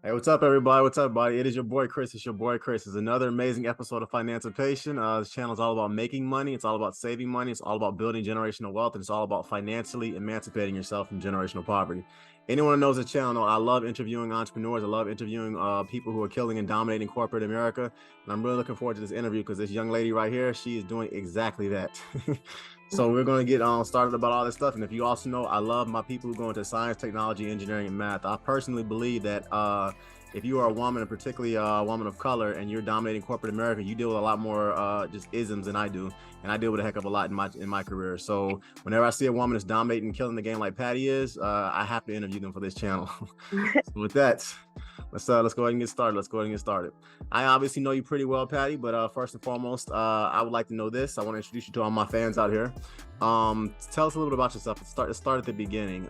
Hey, what's up, everybody? What's up, buddy? It is your boy Chris. It's your boy Chris. It's another amazing episode of Financipation. This channel is all about making money. It's all about saving money. It's all about building generational wealth. And it's all about financially emancipating yourself from generational poverty. Anyone who knows the channel, I love interviewing entrepreneurs. I love interviewing people who are killing and dominating corporate America. And I'm really looking forward to this interview because this young lady right here, she is doing exactly that. So we're going to get started about all this stuff. And if you also know, I love my people who go into science, technology, engineering, and math. I personally believe that if you are a woman, and particularly a woman of color, and you're dominating corporate America, you deal with a lot more just isms than I do. And I deal with a heck of a lot in my career. So whenever I see a woman that's dominating and killing the game like Patty is, I have to interview them for this channel. So with that, let's go ahead and get started. I obviously know you pretty well, Patty, but first and foremost, I would like to know this. I want to introduce you to all my fans out here. Tell us a little bit about yourself. Let's start at the beginning.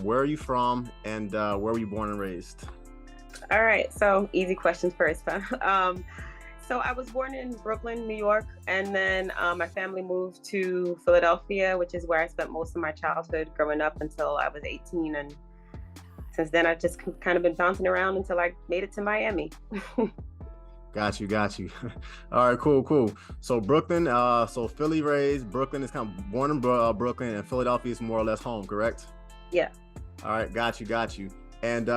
Where are you from, and where were you born and raised? All right, so easy questions first. So I was born in Brooklyn, New York, and then my family moved to Philadelphia, which is where I spent most of my childhood growing up until I was 18. And since then, I've just kind of been bouncing around until I made it to Miami. Got you. All right, cool. So Brooklyn, so Philly raised. Brooklyn is kind of born in Brooklyn, and Philadelphia is more or less home, correct? Yeah. All right, got you. And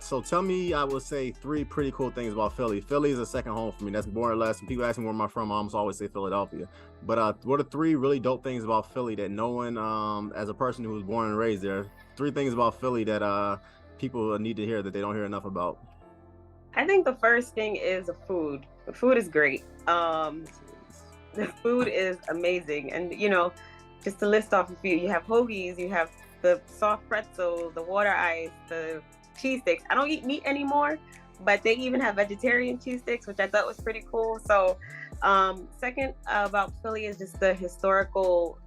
so tell me, I would say 3 pretty cool things about Philly. Philly is a second home for me. That's more or less. When people ask me where I'm from, I almost always say Philadelphia. But what are 3 really dope things about Philly that no one, as a person who was born and raised there, 3 things about Philly that people need to hear that they don't hear enough about? I think the first thing is the food. The food is great. The food is amazing. And, just to list off a few, you have hoagies, you have the soft pretzel, the water ice, the cheese sticks. I don't eat meat anymore, but they even have vegetarian cheese sticks, which I thought was pretty cool. So second about Philly is just the historical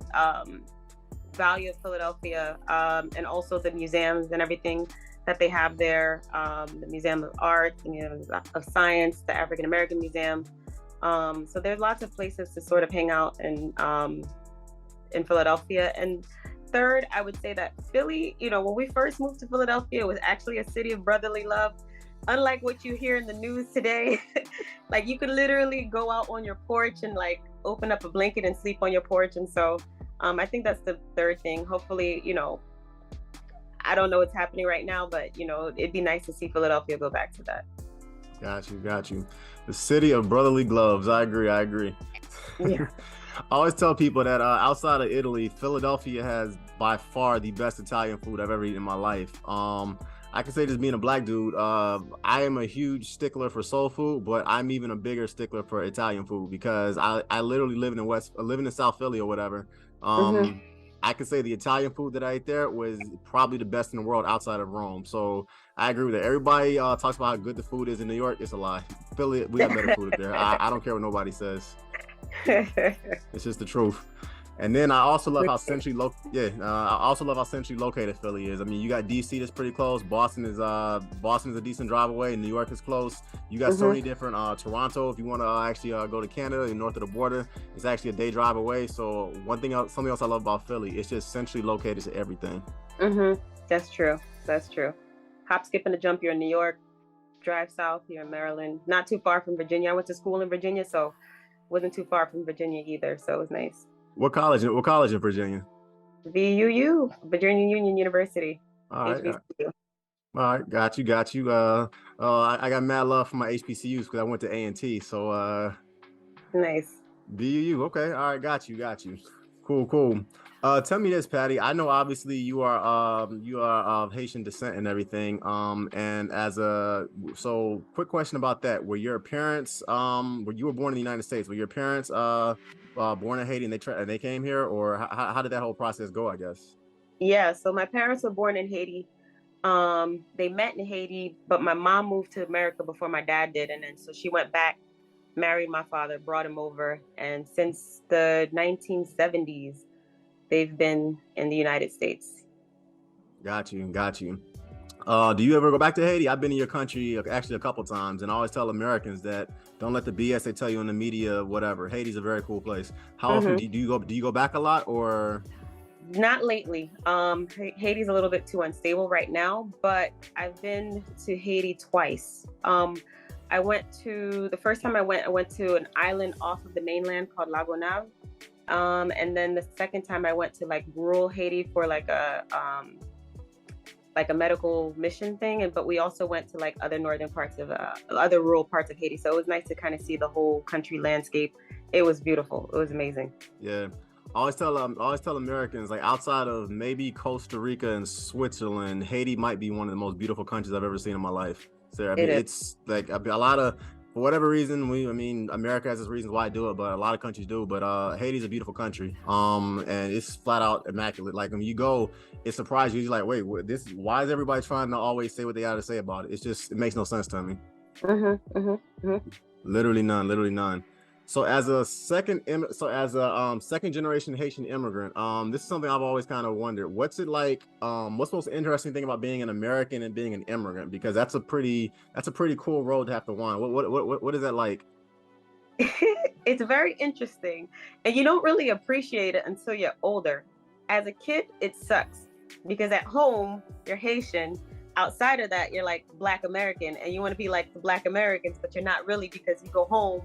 value of Philadelphia, and also the museums and everything that they have there. The Museum of Art, the Museum of Science, the African American Museum. So there's lots of places to sort of hang out in Philadelphia. And third, I would say that Philly, when we first moved to Philadelphia, it was actually a city of brotherly love. Unlike what you hear in the news today, like you could literally go out on your porch and like open up a blanket and sleep on your porch. And so I think that's the third thing. Hopefully, I don't know what's happening right now, but it'd be nice to see Philadelphia go back to that. Got you. The city of brotherly gloves. I agree. Yeah. I always tell people that outside of Italy, Philadelphia has by far the best Italian food I've ever eaten in my life. I can say, just being a black dude, I am a huge stickler for soul food, but I'm even a bigger stickler for Italian food because I literally live in South Philly or whatever. I can say the Italian food that I ate there was probably the best in the world outside of Rome. So I agree with that. Everybody talks about how good the food is in New York. It's a lie. Philly, we have better food there. I don't care what nobody says. It's just the truth. And then I also love how centrally located Philly is. I mean, you got DC that's pretty close. Boston is a decent drive away. New York is close. You got so many different Toronto, if you want to actually go to Canada and north of the border, it's actually a day drive away. So something else I love about Philly, it's just centrally located to everything. That's true. Hop, skip, and a jump, you're in New York. Drive south, you're in Maryland. Not too far from Virginia. I went to school in Virginia, so wasn't too far from Virginia either. So it was nice. What college in Virginia? VUU, Virginia Union University. All right, got you. I got mad love for my HBCUs because I went to A&T. So nice. VUU, okay. All right, got you. Cool. Tell me this, Patty. I know obviously you are of Haitian descent and everything. And so quick question about that. Were your parents when you were born in the United States, were your parents born in Haiti and they came here, or how did that whole process go, I guess? Yeah, so my parents were born in Haiti. They met in Haiti, but my mom moved to America before my dad did, and then so she went back, married my father, brought him over, and since the 1970s they've been in the United States. Got you. Do you ever go back to Haiti? I've been in your country actually a couple times, and I always tell Americans that don't let the BS they tell you in the media, whatever. Haiti's a very cool place. How often do you go back a lot, or Not lately. Haiti's a little bit too unstable right now, but I've been to Haiti twice. I went to the first time I went to an island off of the mainland called Lago Nave. And then the second time I went to like rural Haiti for like a medical mission thing. But we also went to like other northern parts of other rural parts of Haiti. So it was nice to kind of see the whole country landscape. It was beautiful. It was amazing. Yeah. I always tell Americans, like, outside of maybe Costa Rica and Switzerland, Haiti might be one of the most beautiful countries I've ever seen in my life. So I mean, it's like a lot of, for whatever reason, I mean, America has its reasons why I do it, but a lot of countries do. But Haiti's a beautiful country, and it's flat out immaculate. Like when you go, it surprises you. You're like, wait, why is everybody trying to always say what they got to say about it? It makes no sense to me. Literally none. Literally none. So as a second generation Haitian immigrant, this is something I've always kind of wondered. What's it like? What's the most interesting thing about being an American and being an immigrant? Because that's a pretty cool road to have to wind. What is that like? It's very interesting, and you don't really appreciate it until you're older. As a kid, it sucks because at home you're Haitian. Outside of that, you're like Black American, and you want to be like the Black Americans, but you're not really, because you go home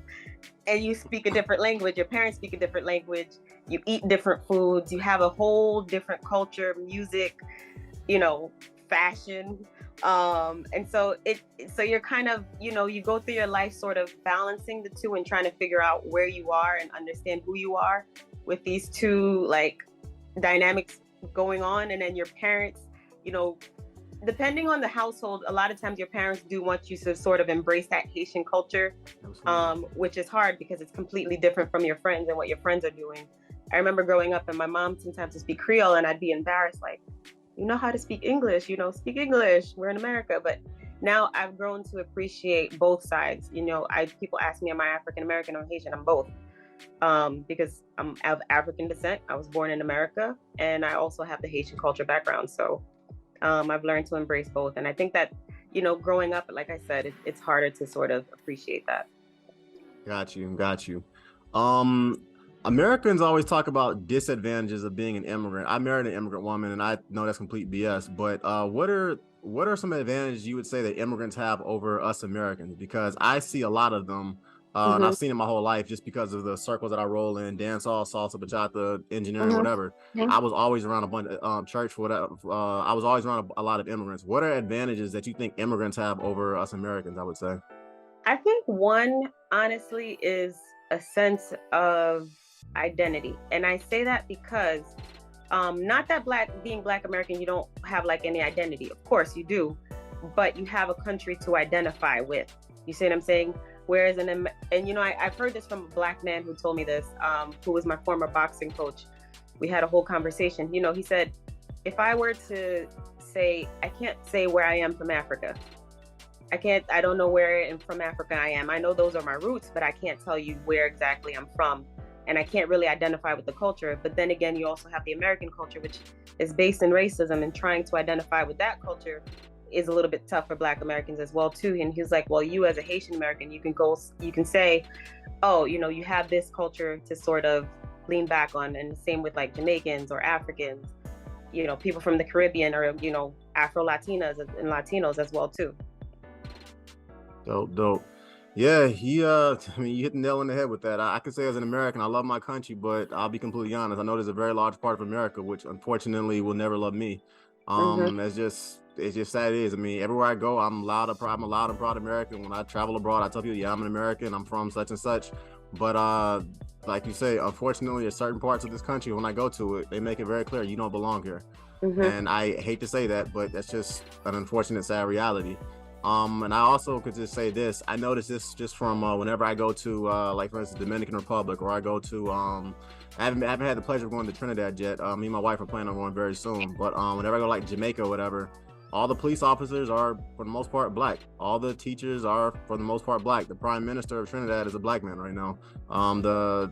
and you speak a different language. Your parents speak a different language. You eat different foods. You have a whole different culture, music, fashion. And so you're kind of, you go through your life sort of balancing the two and trying to figure out where you are and understand who you are with these two like dynamics going on. And then your parents, depending on the household, a lot of times your parents do want you to sort of embrace that Haitian culture, which is hard because it's completely different from your friends and what your friends are doing. I remember growing up and my mom sometimes would speak Creole and I'd be embarrassed, like, you know how to speak English, speak English, we're in America. But now I've grown to appreciate both sides. People ask me, am I African American or Haitian? I'm both, because I'm of African descent. I was born in America and I also have the Haitian culture background. So I've learned to embrace both. And I think that, growing up, like I said, it's harder to sort of appreciate that. Got you. Americans always talk about disadvantages of being an immigrant. I married an immigrant woman and I know that's complete BS, but what are some advantages you would say that immigrants have over us Americans? Because I see a lot of them. And I've seen it my whole life just because of the circles that I roll in, dancehall, salsa, bachata, engineering, whatever. I was always around a bunch of church, whatever. I was always around a lot of immigrants. What are advantages that you think immigrants have over us Americans, I would say? I think one, honestly, is a sense of identity. And I say that because not that being Black American, you don't have like any identity. Of course you do, but you have a country to identify with. You see what I'm saying? Whereas I've heard this from a Black man who told me this, who was my former boxing coach. We had a whole conversation. He said, if I were to say, I can't say where I am from Africa. I don't know where from Africa I am. I know those are my roots, but I can't tell you where exactly I'm from. And I can't really identify with the culture. But then again, you also have the American culture, which is based in racism, and trying to identify with that culture is a little bit tough for Black Americans as well too. And he was like, well, you as a Haitian American, you can say, oh, you have this culture to sort of lean back on. And the same with like Jamaicans or Africans, people from the Caribbean, or, Afro Latinas and Latinos as well too. Dope. Yeah, I mean, you hit the nail on the head with that. I can say as an American, I love my country, but I'll be completely honest. I know there's a very large part of America, which unfortunately will never love me. It's just sad it is. I mean, everywhere I go, I'm a loud and proud American. When I travel abroad, I tell people, yeah, I'm an American. I'm from such and such. But like you say, unfortunately, there's certain parts of this country, when I go to it, they make it very clear you don't belong here. And I hate to say that, but that's just an unfortunate, sad reality. And I also could just say this. I noticed this just from whenever I go to, like, for instance, Dominican Republic, or I go to, I haven't had the pleasure of going to Trinidad yet. Me and my wife are planning on going very soon. But whenever I go like Jamaica or whatever, all the police officers are, for the most part, Black. All the teachers are, for the most part, Black. The Prime Minister of Trinidad is a Black man right now.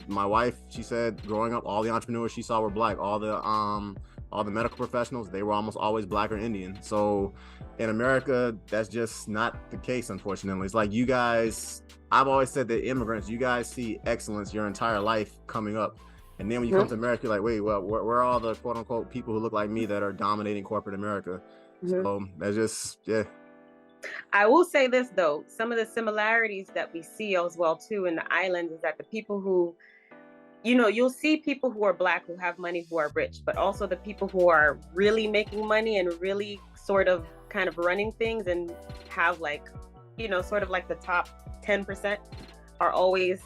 My wife, she said, growing up, all the entrepreneurs she saw were Black. All the medical professionals, they were almost always Black or Indian. So in America, that's just not the case, unfortunately. It's like you guys, I've always said that immigrants, you guys see excellence your entire life coming up. And then when you come to America, you're like, wait, well, where are all the quote unquote people who look like me that are dominating corporate America? So that's just, yeah. I will say this though, some of the similarities that we see as well too in the islands is that the people who, you'll see people who are Black who have money, who are rich, but also the people who are really making money and really sort of kind of running things and have like, sort of like the top 10% are always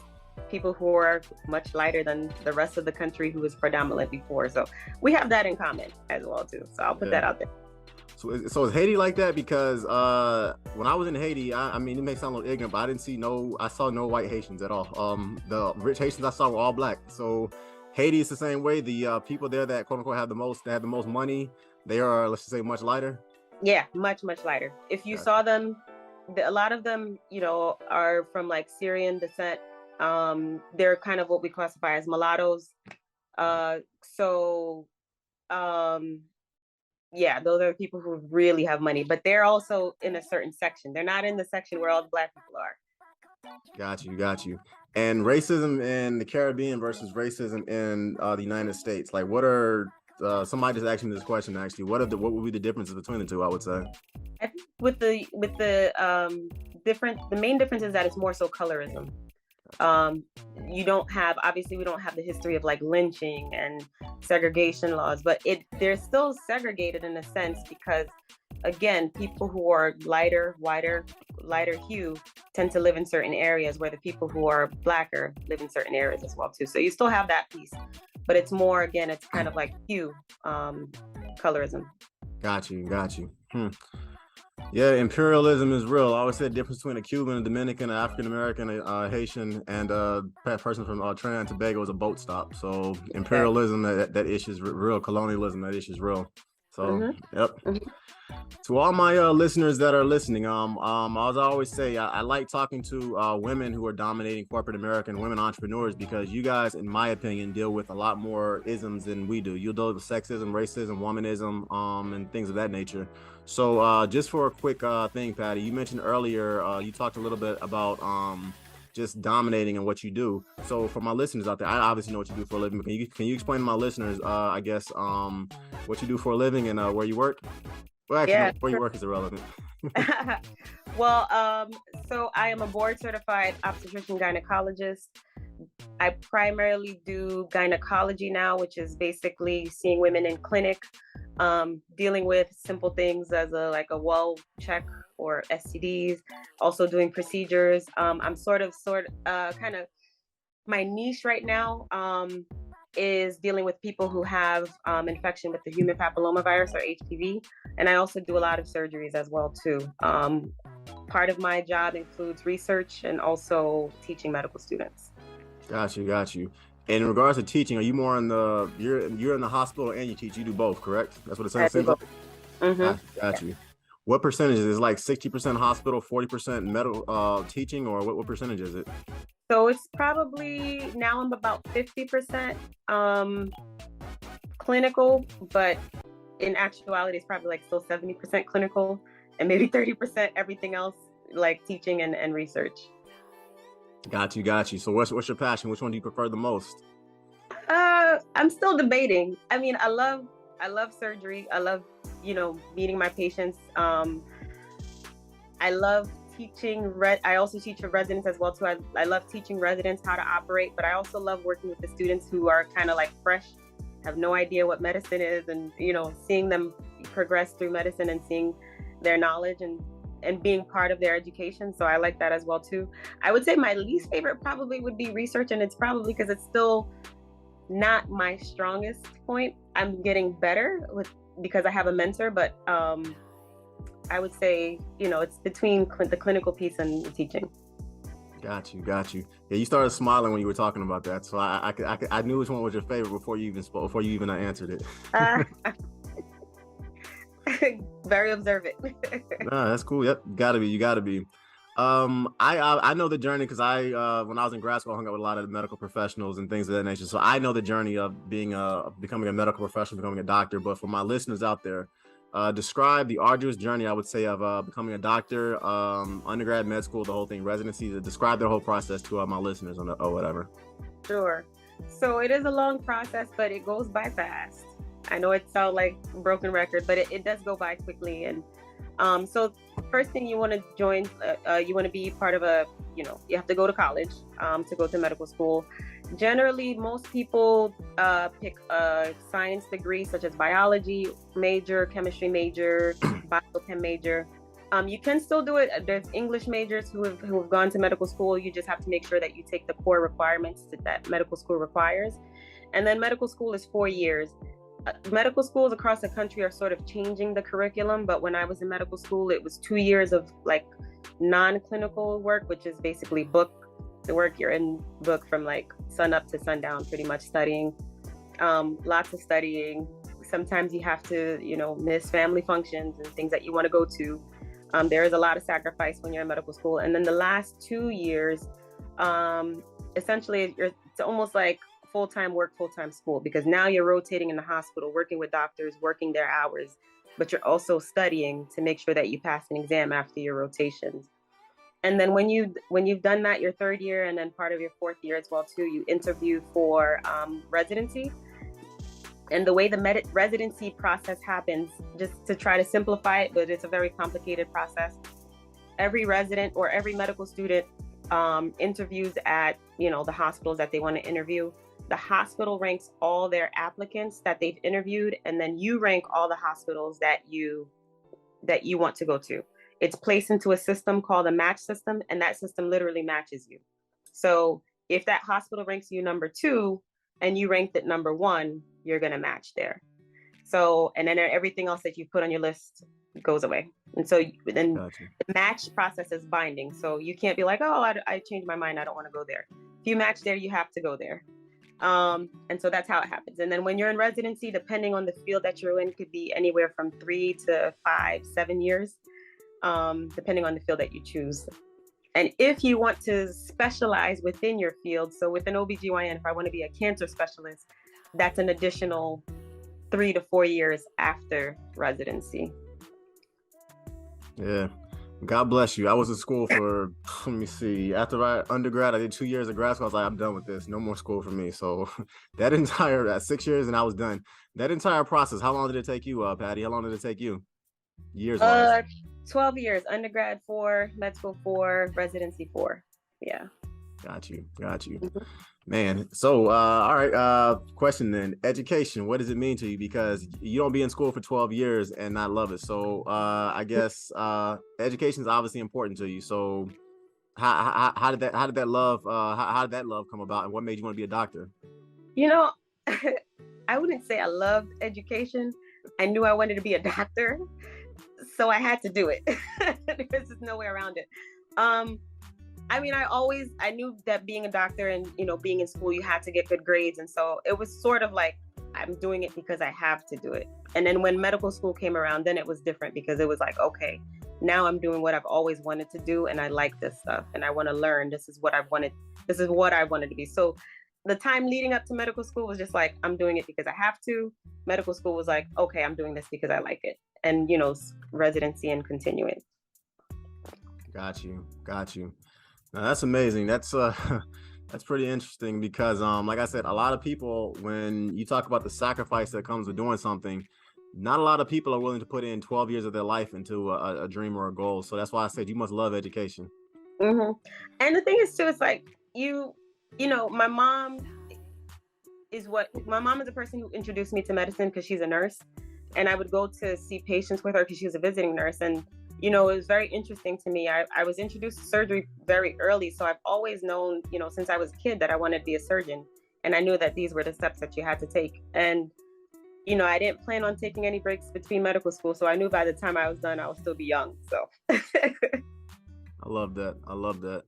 people who are much lighter than the rest of the country who is predominantly poor. So we have that in common as well too. So I'll put that out there. So is Haiti like that? Because when I was in Haiti, I mean, it may sound a little ignorant, but I saw no white Haitians at all. The rich Haitians I saw were all Black. So Haiti is the same way. The people there that quote unquote have the most money, they are, let's just say, much lighter. Yeah, much lighter. If you saw them, a lot of them, are from like Syrian descent. They're kind of what we classify as mulattoes. Yeah, those are the people who really have money, but they're also in a certain section. They're not in the section where all the Black people are. Got you. And racism in the Caribbean versus racism in the United States. Like, what are somebody just asked me this question actually? What would be the differences between the two? I would say. I think with the main difference is that it's more so colorism. We don't have the history of like lynching and segregation laws, but they're still segregated in a sense because, again, people who are lighter hue tend to live in certain areas where the people who are Blacker live in certain areas as well too. So you still have that piece, but it's more, again, it's kind of like hue, colorism. Got you. Yeah, imperialism is real. I always say the difference between a Cuban, a Dominican, an African American, a Haitian, and a person from Trinidad and Tobago is a boat stop. So imperialism, that issue is real. Colonialism, that issue is real. So, yep. To all my listeners that are listening, as I always say, I like talking to women who are dominating corporate America and women entrepreneurs because you guys, in my opinion, deal with a lot more isms than we do. You deal with sexism, racism, womanism, and things of that nature. So just for a quick thing, Patty, you mentioned earlier, you talked a little bit about just dominating and what you do. So for my listeners out there, I obviously know what you do for a living. Can you explain to my listeners, I guess, what you do for a living and where you work? Well, actually, no, where you work is irrelevant. Well, so I am a board certified obstetrician gynecologist. I primarily do gynecology now, which is basically seeing women in clinic, dealing with simple things as a well check or STDs, also doing procedures. I'm kind of my niche right now is dealing with people who have infection with the human papillomavirus or HPV. And I also do a lot of surgeries as well too. Part of my job includes research and also teaching medical students. Got you. And in regards to teaching, are you more in you're in the hospital and you teach? You do both, correct? That's what it sounds like. Got you. What percentage is it? Like 60% hospital, 40% medical teaching, or what percentage is it? So it's probably now I'm about 50% clinical, but in actuality, it's probably like still 70% clinical and maybe 30% everything else, like teaching and research. Got you. So what's your passion? Which one do you prefer the most? I'm still debating. I mean, I love surgery. I love, meeting my patients. I love teaching. I also teach for residents as well too. I love teaching residents how to operate, but I also love working with the students who are kind of like fresh, have no idea what medicine is, and seeing them progress through medicine and seeing their knowledge and being part of their education. So I like that as well too. I would say my least favorite probably would be research, and it's probably because it's still not my strongest point. I'm getting better because I have a mentor, but I would say, it's between the clinical piece and the teaching. Got you. Yeah, you started smiling when you were talking about that, so I knew which one was your favorite before you even answered it. Very observant. Nah, that's cool. Yep, you gotta be. I know the journey because when I was in grad school, I hung out with a lot of medical professionals and things of that nature. So I know the journey of becoming a medical professional, becoming a doctor. But for my listeners out there, describe the arduous journey, I would say, of becoming a doctor, undergrad, med school, the whole thing, residency. Describe the whole process to my listeners or whatever. Sure. So it is a long process, but it goes by fast. I know it sounds like a broken record, but it does go by quickly. And so first thing you want to join, you want to be part of a, you have to go to college to go to medical school. Generally, most people pick a science degree, such as biology major, chemistry major, biochem major. You can still do it. There's English majors who have gone to medical school. You just have to make sure that you take the core requirements that medical school requires. And then medical school is 4 years. Medical schools across the country are sort of changing the curriculum, but when I was in medical school, it was 2 years of like non-clinical work, which is basically the work you're in book from like sun up to sundown, pretty much studying, lots of studying. Sometimes you have to, miss family functions and things that you want to go to. There is a lot of sacrifice when you're in medical school. And then the last 2 years, essentially, it's almost like full-time work, full-time school, because now you're rotating in the hospital, working with doctors, working their hours, but you're also studying to make sure that you pass an exam after your rotations. And then when you've done that, your third year, and then part of your fourth year as well too, you interview for residency. And the way the residency process happens, just to try to simplify it, but it's a very complicated process. Every resident or every medical student interviews at, the hospitals that they want to interview. The hospital ranks all their applicants that they've interviewed, and then you rank all the hospitals that you want to go to. It's placed into a system called a match system, and that system literally matches you. So if that hospital ranks you number 2 and you ranked it number 1, you're going to match there. So, and then everything else that you put on your list goes away. And so then Gotcha. the match process is binding. So you can't be like, oh, I changed my mind, I don't want to go there. If you match there, you have to go there. And so that's how it happens. And then when you're in residency, depending on the field that you're in, could be anywhere from 3 to 5, 7 years, depending on the field that you choose. And if you want to specialize within your field, so with an OBGYN, if I want to be a cancer specialist, that's an additional 3 to 4 years after residency. Yeah. God bless you. I was in school for, let me see, after my undergrad, I did 2 years of grad school. I was like, I'm done with this. No more school for me. So that entire 6 years and I was done. That entire process, how long did it take you, Patty? How long did it take you? Years-wise? 12 years, undergrad 4, med school 4, residency 4. Yeah. Got you. Mm-hmm. Man, so all right, question then. Education, what does it mean to you? Because you don't be in school for 12 years and not love it. So I guess education is obviously important to you. So how did that love come about, and what made you want to be a doctor? I wouldn't say I loved education. I knew I wanted to be a doctor, so I had to do it. There's just no way around it. I mean, I knew that being a doctor and, being in school, you had to get good grades. And so it was sort of like, I'm doing it because I have to do it. And then when medical school came around, then it was different, because it was like, okay, now I'm doing what I've always wanted to do. And I like this stuff and I want to learn. This is what I wanted to be. So the time leading up to medical school was just like, I'm doing it because I have to. Medical school was like, okay, I'm doing this because I like it. And, residency and continuing. Got you. Now, that's amazing. That's pretty interesting, because like I said, a lot of people, when you talk about the sacrifice that comes with doing something, not a lot of people are willing to put in 12 years of their life into a dream or a goal. So that's why I said you must love education. Mm-hmm. And the thing is too, it's like my mom is a person who introduced me to medicine, because she's a nurse, and I would go to see patients with her because she was a visiting nurse. And it was very interesting to me. I was introduced to surgery very early. So I've always known, since I was a kid, that I wanted to be a surgeon. And I knew that these were the steps that you had to take. And, I didn't plan on taking any breaks between medical school. So I knew by the time I was done, I would still be young. So. I love that.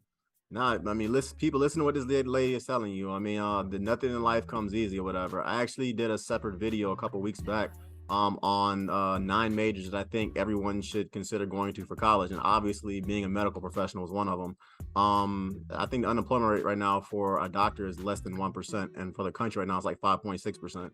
Nah, I mean, people listen to what this lady is telling you. I mean, nothing in life comes easy or whatever. I actually did a separate video a couple weeks back on 9 majors that I think everyone should consider going to for college, and obviously being a medical professional is one of them. I think the unemployment rate right now for a doctor is less than 1%, and for the country right now it's like 5.6%.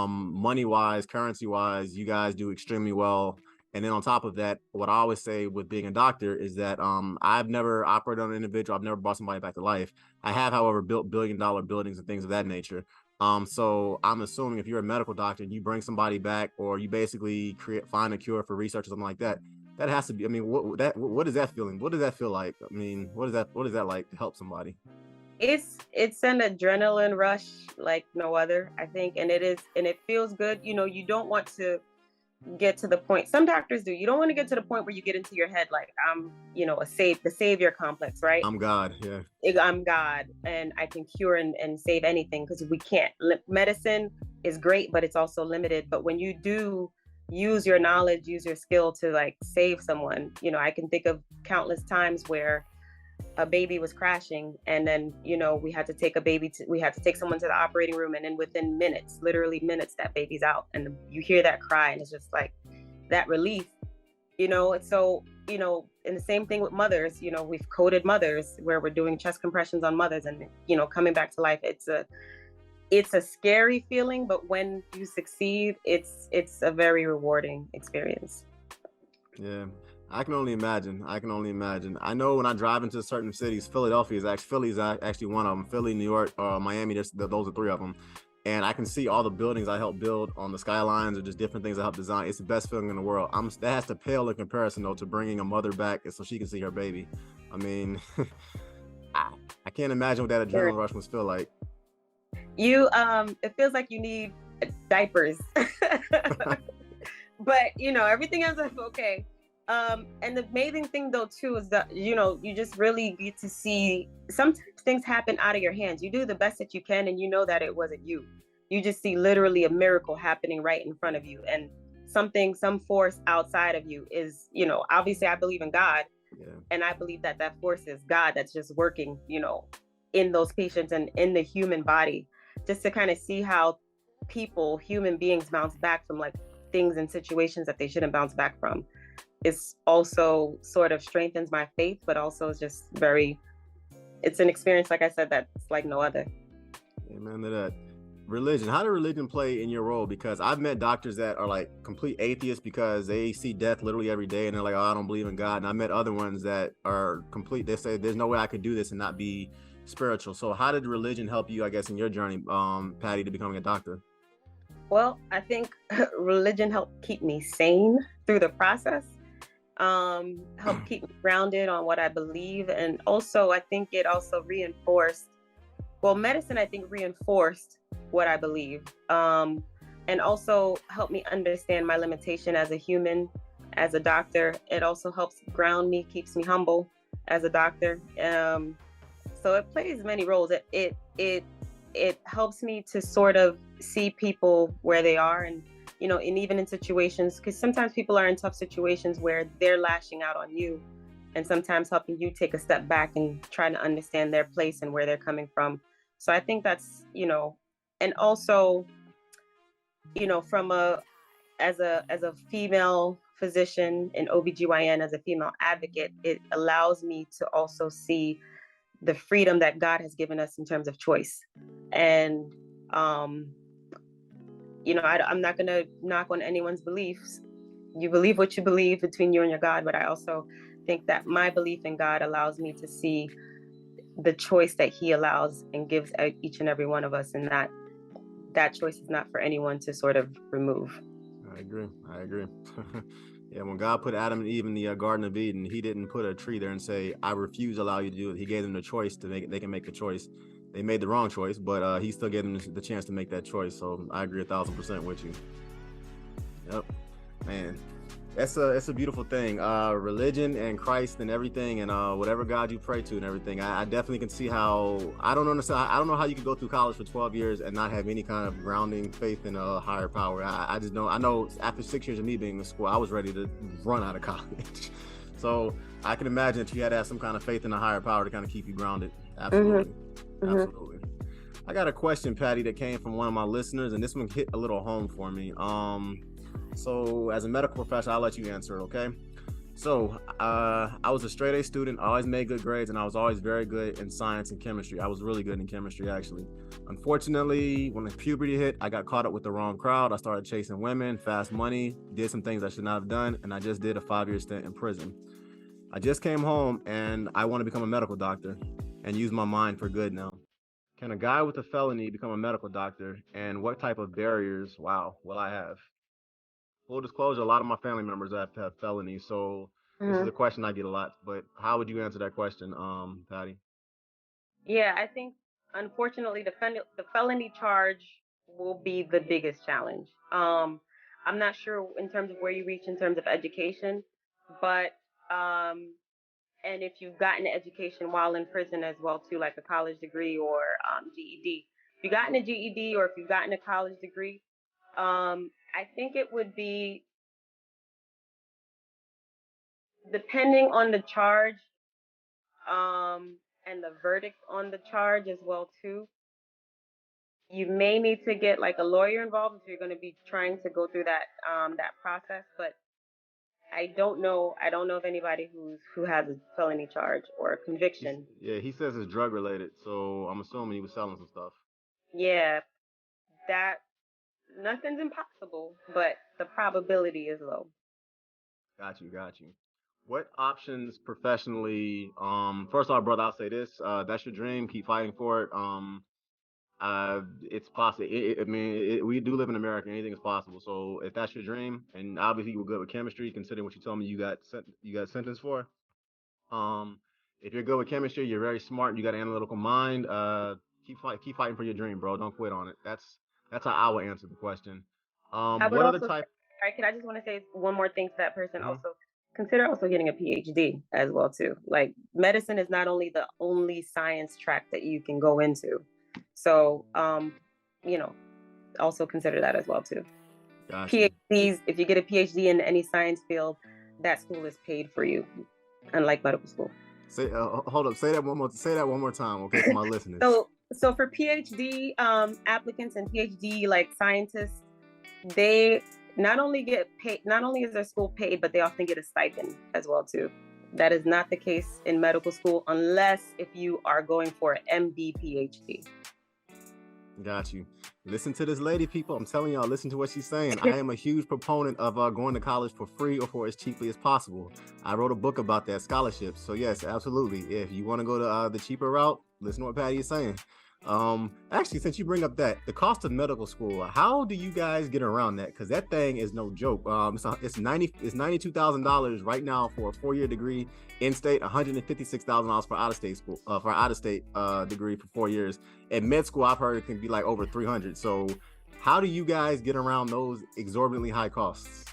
Money wise, currency wise, you guys do extremely well. And then on top of that, what I always say with being a doctor is that I've never operated on an individual. I've never brought somebody back to life. I have, however, built billion-dollar buildings and things of that nature. So I'm assuming if you're a medical doctor and you bring somebody back, or you basically find a cure for research or something like that, that has to be. I mean, what is that feeling? What does that feel like? I mean, what is that like to help somebody? It's an adrenaline rush like no other, I think, and it feels good. You don't want to get to the point. Some doctors do. You don't want to get to the point where you get into your head like I'm, the savior complex, right? I'm God. Yeah. I'm God and I can cure and save anything, because we can't. Medicine is great, but it's also limited. But when you do use your knowledge, use your skill to like save someone, I can think of countless times where a baby was crashing, and then we had to take someone to the operating room, and then within minutes, literally minutes, that baby's out, and you hear that cry, and it's just like that relief. So and the same thing with mothers. We've coded mothers where we're doing chest compressions on mothers, and coming back to life. It's a scary feeling, but when you succeed, it's a very rewarding experience. Yeah, I can only imagine. I know when I drive into certain cities, Philly is actually one of them. Philly, New York, Miami. Those are three of them. And I can see all the buildings I helped build on the skylines, or just different things I helped design. It's the best feeling in the world. That has to pale in comparison, though, to bringing a mother back so she can see her baby. I mean, I can't imagine what that adrenaline rush must feel like. It feels like you need diapers, but everything else is okay. And the amazing thing though too is that you just really get to see sometimes things happen out of your hands. You do the best that you can, and you know that it wasn't you. You just see literally a miracle happening right in front of you, and some force outside of you is, obviously I believe in God, and I believe that force is God that's just working, in those patients and in the human body, just to kind of see how human beings bounce back from like things and situations that they shouldn't bounce back from. It's also sort of strengthens my faith, but also is just it's an experience, like I said, that's like no other. Amen to that. Religion. How did religion play in your role? Because I've met doctors that are like complete atheists because they see death literally every day, and they're like, oh, I don't believe in God. And I met other ones that are they say there's no way I could do this and not be spiritual. So how did religion help you, I guess, in your journey, Patty, to becoming a doctor? Well, I think religion helped keep me sane through the process. Help keep me grounded on what I believe. And also, I think it also medicine, I think, reinforced what I believe. And also helped me understand my limitation as a human, as a doctor. It also helps ground me, keeps me humble as a doctor. So it plays many roles. It helps me to sort of see people where they are, and and even in situations, because sometimes people are in tough situations where they're lashing out on you, and sometimes helping you take a step back and trying to understand their place and where they're coming from. So I think that's, and also, from as a female physician in OBGYN, as a female advocate, it allows me to also see the freedom that God has given us in terms of choice. And I'm not going to knock on anyone's beliefs. You believe what you believe between you and your God, but I also think that my belief in God allows me to see the choice that he allows and gives each and every one of us, and that choice is not for anyone to sort of remove. I agree. Yeah, when God put Adam and Eve in the Garden of Eden, he didn't put a tree there and say, I refuse to allow you to do it. He gave them the choice to they can make the choice. They made the wrong choice, but he still gave them the chance to make that choice. So I agree 1,000% with you. Yep, man, it's a beautiful thing. Religion and Christ and everything, and whatever God you pray to and everything. I definitely can see how I don't know how you could go through college for 12 years and not have any kind of grounding faith in a higher power. I just don't. I know after 6 years of me being in school, I was ready to run out of college. So I can imagine that you had to have some kind of faith in a higher power to kind of keep you grounded. Absolutely. Mm-hmm. Absolutely. I got a question, Patty, that came from one of my listeners, and this one hit a little home for me. So as a medical professional, I'll let you answer it, okay? So I was a straight A student. I always made good grades, and I was always very good in science and chemistry. I was really good in chemistry, actually. Unfortunately, when the puberty hit, I got caught up with the wrong crowd. I started chasing women, fast money, did some things I should not have done, and I just did a 5-year stint in prison. I just came home, and I want to become a medical doctor and use my mind for good now. Can a guy with a felony become a medical doctor, and what type of barriers, wow, will I have? Full disclosure, a lot of my family members have felonies, so this is Mhm. a question I get a lot. But how would you answer that question, Patty? Yeah, I think unfortunately the felony charge will be the biggest challenge. I'm not sure in terms of where you reach in terms of education, but um, and if you've gotten an education while in prison as well too, like a college degree or GED. If you've gotten a GED or if you've gotten a college degree, I think it would be depending on the charge and the verdict on the charge as well too. You may need to get like a lawyer involved if you're going to be trying to go through that process. But I don't know of anybody who has a felony charge or a conviction. Yeah, he says it's drug related, so I'm assuming he was selling some stuff. Yeah, that nothing's impossible, but the probability is low. Got you, got you. What options professionally? First off, brother, I'll say this: that's your dream. Keep fighting for it. It's possible. I mean, we do live in America. Anything is possible. So if that's your dream, and obviously you were good with chemistry, considering what you told me you got sentenced for. Um, if you're good with chemistry, you're very smart. You got an analytical mind. Keep fighting for your dream, bro. Don't quit on it. That's how I would answer the question. I would What other also say, type? all right, I just want to say one more thing to that person Mhm. also. Consider also getting a PhD as well too. Like medicine is not only the only science track that you can go into. So you know, also consider that as well too. Got you. PhDs, if you get a PhD in any science field, that school is paid for you, unlike medical school. Say, hold up. Say that one more. Say that one more time, okay, for my listeners. So for PhD applicants and PhD like scientists, they not only get paid, not only is their school paid, but they often get a stipend as well too. That is not the case in medical school unless if you are going for an MD PhD. Got you. Listen to this lady, people. I'm telling y'all, listen to what she's saying. I am a huge proponent of going to college for free or for as cheaply as possible. I wrote a book about that, scholarships. So yes, absolutely. If you want to go to the cheaper route, listen to what Patty is saying. Actually, since you bring up that the cost of medical school, how do you guys get around that? Because that thing is no joke. It's $92,000 right now for a 4-year degree in state, $156,000 for out of state school for out of state degree for 4 years. At med school, I've heard it can be like over 300. So, how do you guys get around those exorbitantly high costs?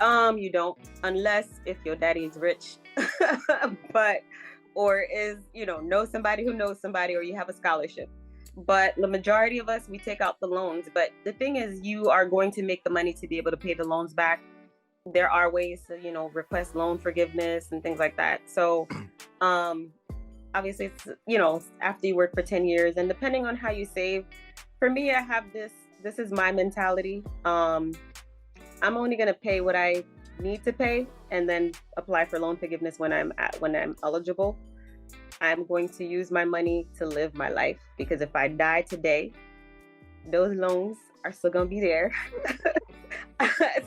You don't, unless if your daddy is rich, but or is know somebody who knows somebody, or you have a scholarship. But the majority of us, we take out the loans. But the thing is, you are going to make the money to be able to pay the loans back. There are ways to request loan forgiveness and things like that. So obviously it's after you work for 10 years, and depending on how you save. For me, I have this is my mentality. I'm only going to pay what I need to pay and then apply for loan forgiveness when I'm eligible. I'm going to use my money to live my life, because if I die today, those loans are still going to be there.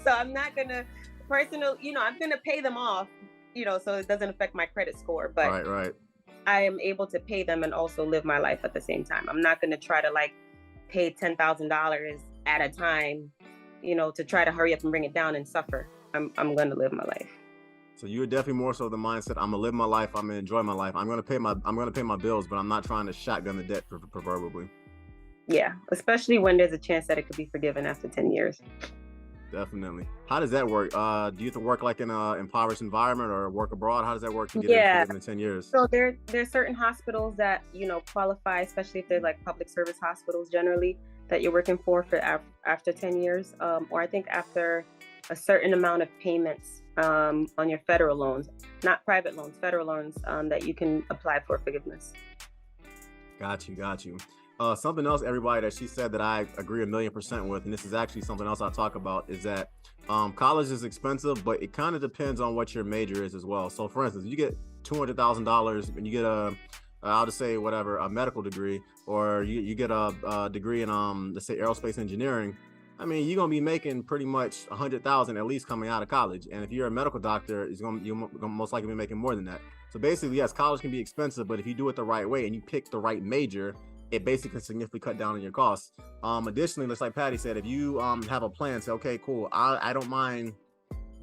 So I'm not going to I'm going to pay them off, so it doesn't affect my credit score, but Right. I am able to pay them and also live my life at the same time. I'm not going to try to pay $10,000 at a time, to try to hurry up and bring it down and suffer. I'm going to live my life. So you're definitely more so the mindset. I'm gonna live my life. I'm gonna enjoy my life. I'm gonna pay my bills, but I'm not trying to shotgun the debt, proverbially. Yeah, especially when there's a chance that it could be forgiven after 10 years. Definitely. How does that work? Do you have to work like in an impoverished environment or work abroad? How does that work to get it forgiven in 10 years? So there's certain hospitals that qualify, especially if they're like public service hospitals generally, that you're working for after 10 years, or I think after a certain amount of payments on your federal loans, not private loans, federal loans, that you can apply for forgiveness. Got you. Something else, everybody, that she said that I agree 1,000,000% with, and this is actually something else I talk about, is that college is expensive, but it kind of depends on what your major is as well. So, for instance, you get $200,000 and you get I'll just say whatever, a medical degree, or you get a degree in let's say aerospace engineering. I mean, you're gonna be making pretty much 100,000 at least coming out of college, and if you're a medical doctor, you're gonna most likely be making more than that. So basically, yes, college can be expensive, but if you do it the right way and you pick the right major, it basically can significantly cut down on your costs. Additionally, just like Patty said, if you have a plan, say, okay, cool, I don't mind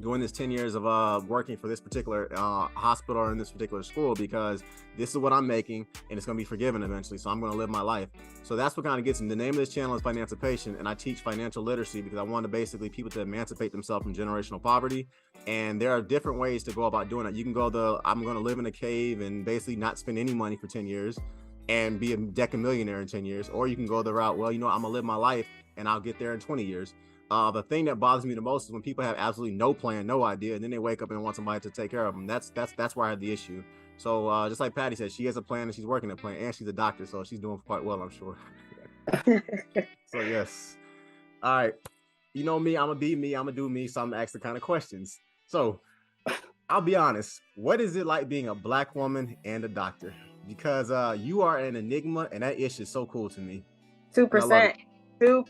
doing this 10 years of working for this particular hospital or in this particular school because this is what I'm making and it's going to be forgiven eventually. So I'm going to live my life. So that's what kind of gets in. The name of this channel is Financipation, and I teach financial literacy because I want to basically people to emancipate themselves from generational poverty. And there are different ways to go about doing it. You can go I'm going to live in a cave and basically not spend any money for 10 years and be a decamillionaire in 10 years. Or you can go the route, well, I'm going to live my life and I'll get there in 20 years. The thing that bothers me the most is when people have absolutely no plan, no idea, and then they wake up and want somebody to take care of them. That's where I have the issue. So just like Patty said, she has a plan and she's working a plan, and she's a doctor, so she's doing quite well, I'm sure. So yes. All right. You know me, I'm gonna be me, I'm gonna do me, so I'm gonna ask the kind of questions. So I'll be honest, what is it like being a Black woman and a doctor? Because you are an enigma, and that ish is so cool to me. 2%. 2%.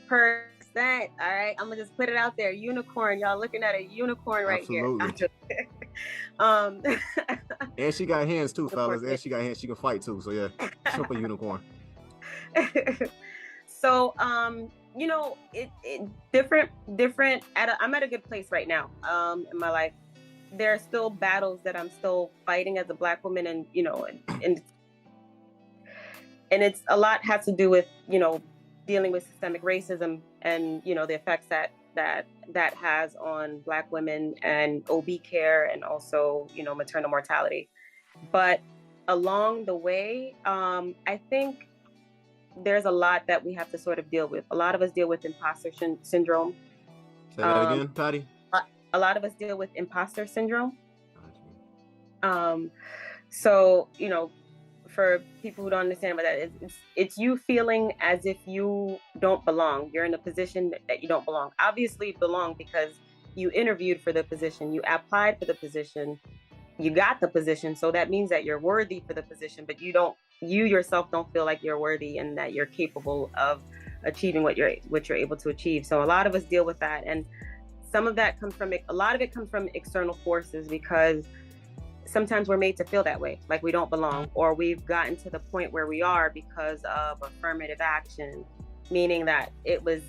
All right, I'm gonna just put it out there. Unicorn, y'all looking at a unicorn right Absolutely. here. And she got hands too, fellas. And she got hands. She can fight too. So yeah, triple unicorn. So it different. I'm at a good place right now. In my life, there are still battles that I'm still fighting as a Black woman, and and it's a lot has to do with dealing with systemic racism and the effects that has on Black women and OB care and also maternal mortality. But along the way, I think there's a lot that we have to sort of deal with. A lot of us deal with imposter syndrome. Say that again, Patty. A lot of us deal with imposter syndrome. So for people who don't understand what that is, it's you feeling as if you don't belong. You're in a position that you don't belong. Obviously you belong because you interviewed for the position, you applied for the position, you got the position. So that means that you're worthy for the position, but you yourself don't feel like you're worthy and that you're capable of achieving what you're able to achieve. So a lot of us deal with that. And some of that comes from, a lot of it comes from external forces, because sometimes we're made to feel that way, like we don't belong, or we've gotten to the point where we are because of affirmative action, meaning that it was,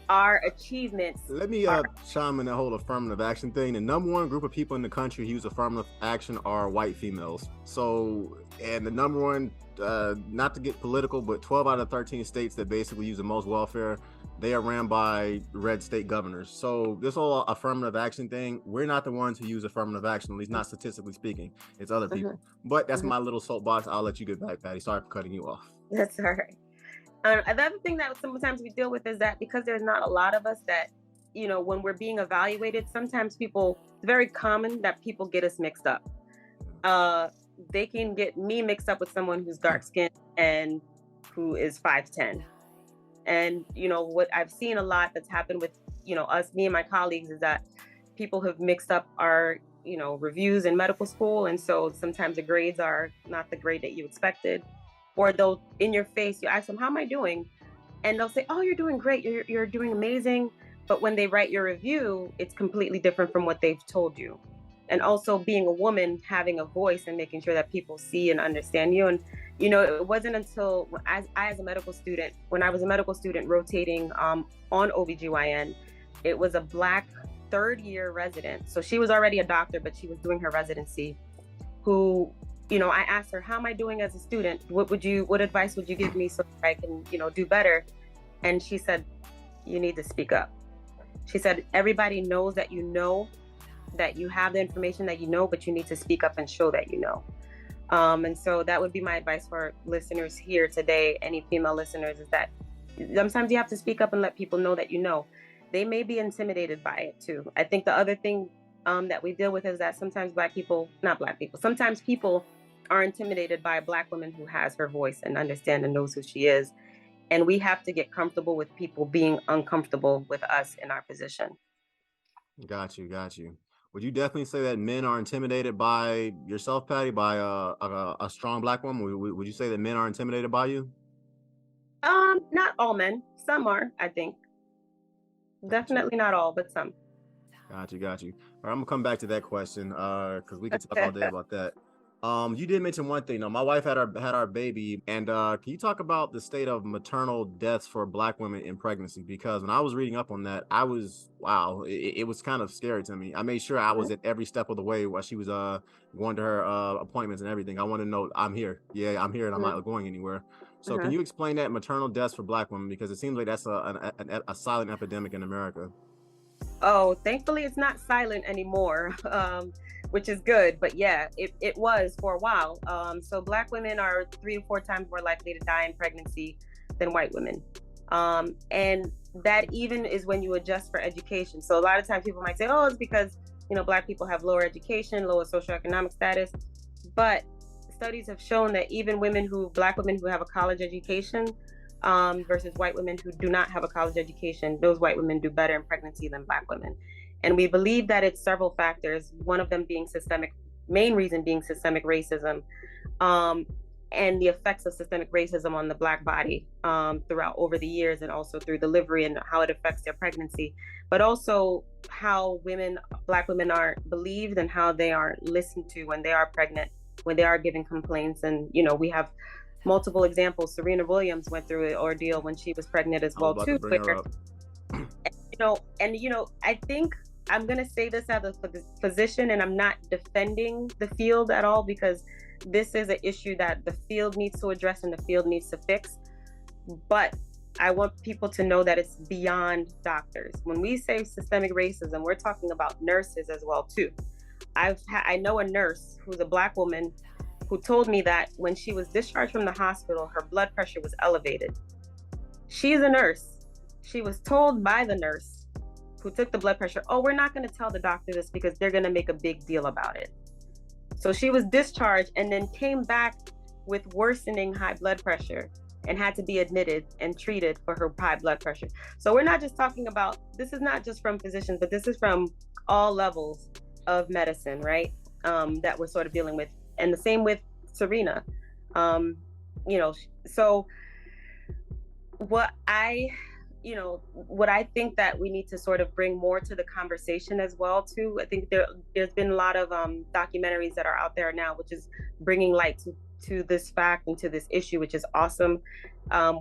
our achievements. Let me chime in the whole affirmative action thing. The number one group of people in the country who use affirmative action are white females. So, and the number one, not to get political, but 12 out of 13 states that basically use the most welfare, they are ran by red state governors. So this whole affirmative action thing, we're not the ones who use affirmative action, at least not statistically speaking. It's other people. But that's my little soapbox. I'll let you get back, Patty. Sorry for cutting you off. That's all right. Another thing that sometimes we deal with is that because there's not a lot of us that, when we're being evaluated, sometimes it's very common that people get us mixed up. They can get me mixed up with someone who's dark skinned and who is 5'10". And, what I've seen a lot that's happened with, me and my colleagues is that people have mixed up our, reviews in medical school. And so sometimes the grades are not the grade that you expected. Or they'll, in your face, you ask them, how am I doing? And they'll say, oh, you're doing great. You're doing amazing. But when they write your review, it's completely different from what they've told you. And also being a woman, having a voice and making sure that people see and understand you. And, it wasn't until when I was a medical student rotating on OBGYN, it was a Black third-year resident. So she was already a doctor, but she was doing her residency, who I asked her, how am I doing as a student? What advice would you give me so that I can, do better? And she said, you need to speak up. She said, everybody knows that that you have the information that but you need to speak up and show that you know. And so that would be my advice for listeners here today, any female listeners, is that sometimes you have to speak up and let people know that they may be intimidated by it too. I think the other thing that we deal with is that sometimes sometimes people are intimidated by a Black woman who has her voice and understands and knows who she is. And we have to get comfortable with people being uncomfortable with us in our position. Got you, got you. Would you definitely say that men are intimidated by yourself, Patty, by a strong Black woman? Would you say that men are intimidated by you? Not all men. Some are, I think. Gotcha. Definitely not all, but some. Got you, got you. All right, I'm gonna come back to that question, because we could talk all day about that. You did mention one thing though. My wife had our baby, and can you talk about the state of maternal deaths for Black women in pregnancy? Because when I was reading up on that, I was wow, it was kind of scary to me. I made sure I was at every step of the way while she was going to her appointments and everything. I want to know I'm here. Yeah, I'm here, and I'm not going anywhere. So can Uh-huh. you explain that maternal deaths for Black women? Because it seems like that's a silent epidemic in America. Oh, thankfully it's not silent anymore, which is good. But yeah, it was for a while. So Black women are 3 to 4 times more likely to die in pregnancy than white women. And that even is when you adjust for education. So a lot of times people might say, oh, it's because, Black people have lower education, lower socioeconomic status. But studies have shown that even Black women who have a college education, versus white women who do not have a college education, those white women do better in pregnancy than Black women. And we believe that it's several factors, one of them being main reason being systemic racism, and the effects of systemic racism on the Black body throughout over the years, and also through delivery and how it affects their pregnancy, but also how Black women are believed and how they are listened to when they are pregnant, when they are given complaints. And we have multiple examples. Serena Williams went through an ordeal when she was pregnant as I was well about too. to bring her up. I think I'm gonna say this as a physician, and I'm not defending the field at all, because this is an issue that the field needs to address and the field needs to fix. But I want people to know that it's beyond doctors. When we say systemic racism, we're talking about nurses as well too. I know a nurse who's a Black woman who told me that when she was discharged from the hospital, her blood pressure was elevated. She's a nurse. She was told by the nurse who took the blood pressure, oh, we're not going to tell the doctor this because they're going to make a big deal about it. So she was discharged and then came back with worsening high blood pressure and had to be admitted and treated for her high blood pressure. So we're not just talking about, this is not just from physicians, but this is from all levels of medicine, right? That we're sort of dealing with. And the same with Serena. So what I think that we need to sort of bring more to the conversation as well too. I think there's been a lot of documentaries that are out there now, which is bringing light to this fact and to this issue, which is awesome.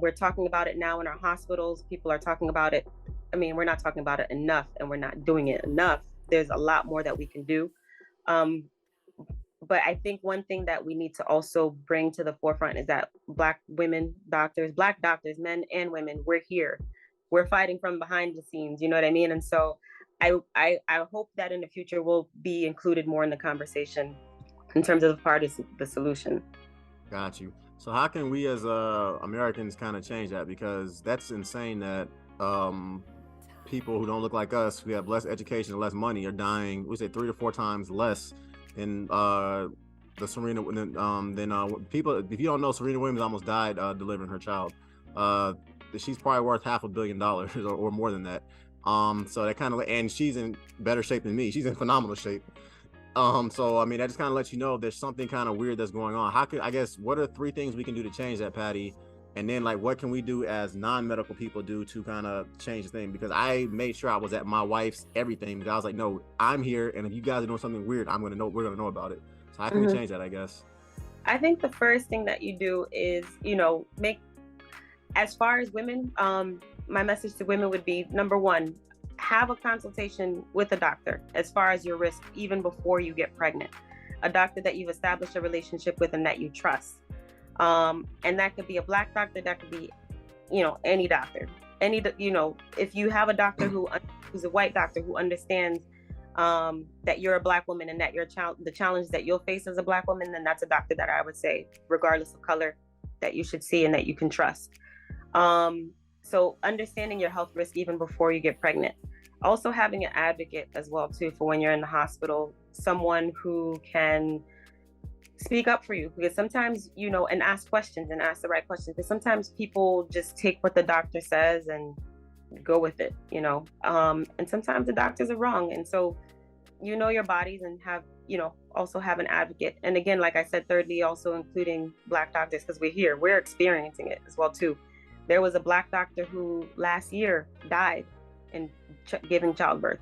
We're talking about it now in our hospitals. People are talking about it. I mean, we're not talking about it enough, and we're not doing it enough. There's a lot more that we can do. But I think one thing that we need to also bring to the forefront is that Black women doctors, Black doctors, men and women, we're here. We're fighting from behind the scenes, you know what I mean? And so I hope that in the future we'll be included more in the conversation in terms of the part of the solution. Got you. So how can we as Americans kind of change that? Because that's insane that people who don't look like us, who have less education and less money, are dying, we say 3 to 4 times less in the Serena than people. If you don't know, Serena Williams almost died delivering her child. She's probably worth $500 million or more than that. So that kind of, and she's in better shape than me. She's in phenomenal shape. So I mean, that just kind of lets you know there's something kind of weird that's going on. What are 3 things we can do to change that, Patty? And then what can we do as non-medical people do to kind of change the thing? Because I made sure I was at my wife's everything, because I was like, no, I'm here, and if you guys are doing something weird, we're gonna know about it. So how can we change that, I guess? I think the first thing that you do is, make, as far as women, my message to women would be, number one, have a consultation with a doctor as far as your risk, even before you get pregnant. A doctor that you've established a relationship with and that you trust. And that could be a Black doctor, that could be, any doctor. If you have a doctor who's a white doctor who understands that you're a Black woman and that the challenge that you'll face as a Black woman, then that's a doctor that I would say, regardless of color, that you should see and that you can trust. So understanding your health risk even before you get pregnant. Also having an advocate as well too for when you're in the hospital, someone who can speak up for you, because sometimes, and ask questions and ask the right questions, because sometimes people just take what the doctor says and go with it, and sometimes the doctors are wrong. And so, your bodies, and have, also have an advocate. And again, like I said, thirdly, also including Black doctors, because we're experiencing it as well too. There was a Black doctor who last year died in giving in childbirth,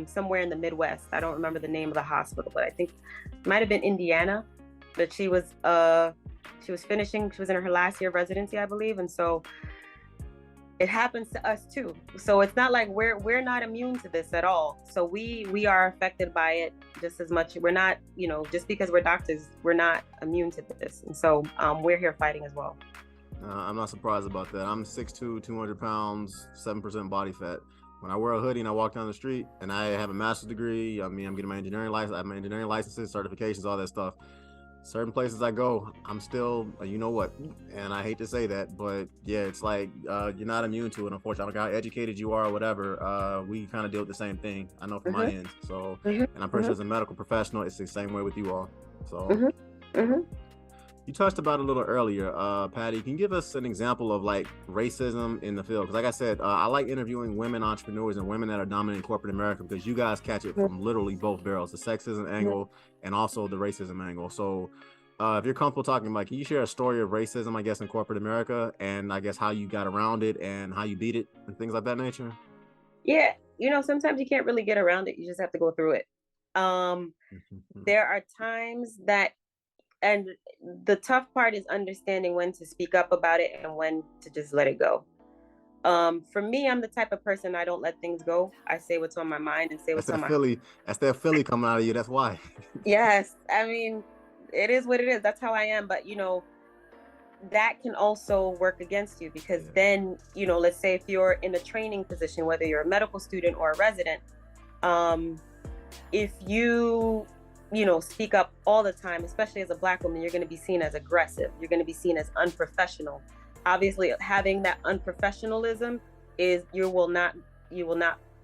somewhere in the Midwest. I don't remember the name of the hospital, but I think it might have been Indiana. But she was finishing, she was in her last year of residency, I believe. And so it happens to us too. So it's not like we're not immune to this at all. So we are affected by it just as much. We're not, just because we're doctors, we're not immune to this. And so we're here fighting as well. I'm not surprised about that. I'm 6'2", 200 pounds, 7% body fat. When I wear a hoodie and I walk down the street, and I have a master's degree, I'm getting my engineering license, I have my engineering licenses, certifications, all that stuff. Certain places I go, I'm still, you know what, and I hate to say that, but yeah, it's like you're not immune to it, unfortunately. Like how educated you are or whatever, we kind of deal with the same thing. I know from my end. So, and I'm pretty sure as a medical professional, it's the same way with you all. So, you touched about it a little earlier, Patty. Can you give us an example of like racism in the field? Because like I said, I like interviewing women entrepreneurs and women that are dominant in corporate America, because you guys catch it from literally both barrels, the sexism angle and also the racism angle. So if you're comfortable talking about, can you share a story of racism, I guess, in corporate America, and I guess how you got around it and how you beat it and things like that nature? Yeah. Sometimes you can't really get around it. You just have to go through it. There are times that, and the tough part is understanding when to speak up about it and when to just let it go. For me, I'm the type of person, I don't let things go. I say what's on my mind and say what's on my heart. That's that Philly coming out of you. That's why. Yes. I mean, it is what it is. That's how I am. But, that can also work against you, because then, let's say if you're in a training position, whether you're a medical student or a resident, if you speak up all the time, especially as a Black woman, you're going to be seen as aggressive. You're going to be seen as unprofessional. Obviously, having that unprofessionalism is you will not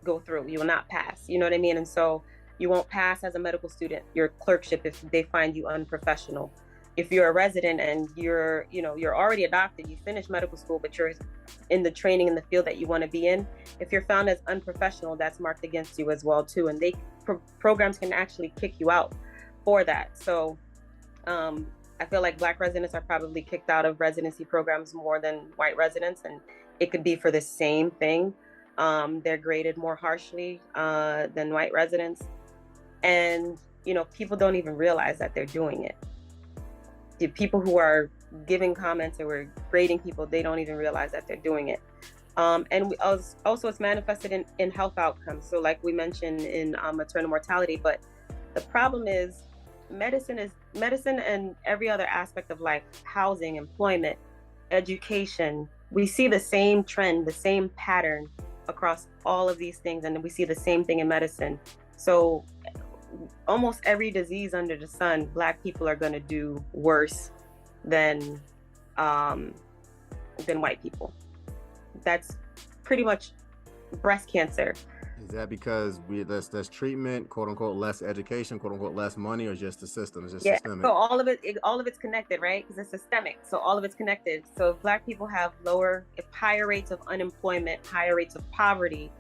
go through. You will not pass. You know what I mean? And so you won't pass as a medical student your clerkship if they find you unprofessional. If you're a resident and you're already a doctor, you finished medical school, but you're in the training in the field that you want to be in, if you're found as unprofessional, that's marked against you as well too. And programs can actually kick you out for that. So I feel like Black residents are probably kicked out of residency programs more than white residents, and it could be for the same thing. They're graded more harshly than white residents, and people don't even realize that they're doing it. The people who are giving comments or grading people, they don't even realize that they're doing it. And also it's manifested in health outcomes. So like we mentioned in maternal mortality, but the problem is medicine and every other aspect of life, housing, employment, education, we see the same trend, the same pattern across all of these things. And we see the same thing in medicine. So almost every disease under the sun, Black people are going to do worse than white people. That's pretty much breast cancer. Is that because there's treatment, quote unquote, less education, quote unquote, less money, or just the system? It's just systemic. So all of it's connected, right? Because it's systemic. So all of it's connected. So if Black people have higher rates of unemployment, higher rates of poverty,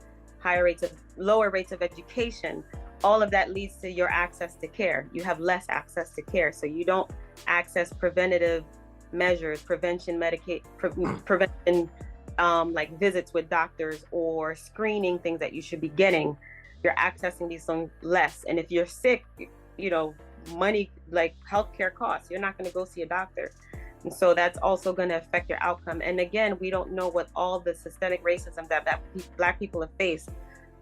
lower rates of education, all of that leads to your access to care. You have less access to care. So you don't access preventative measures, prevention, like visits with doctors or screening things that you should be getting. You're accessing these things less. And if you're sick, money, like healthcare costs, you're not going to go see a doctor. And so that's also going to affect your outcome. And again, we don't know what all the systemic racism that Black people have faced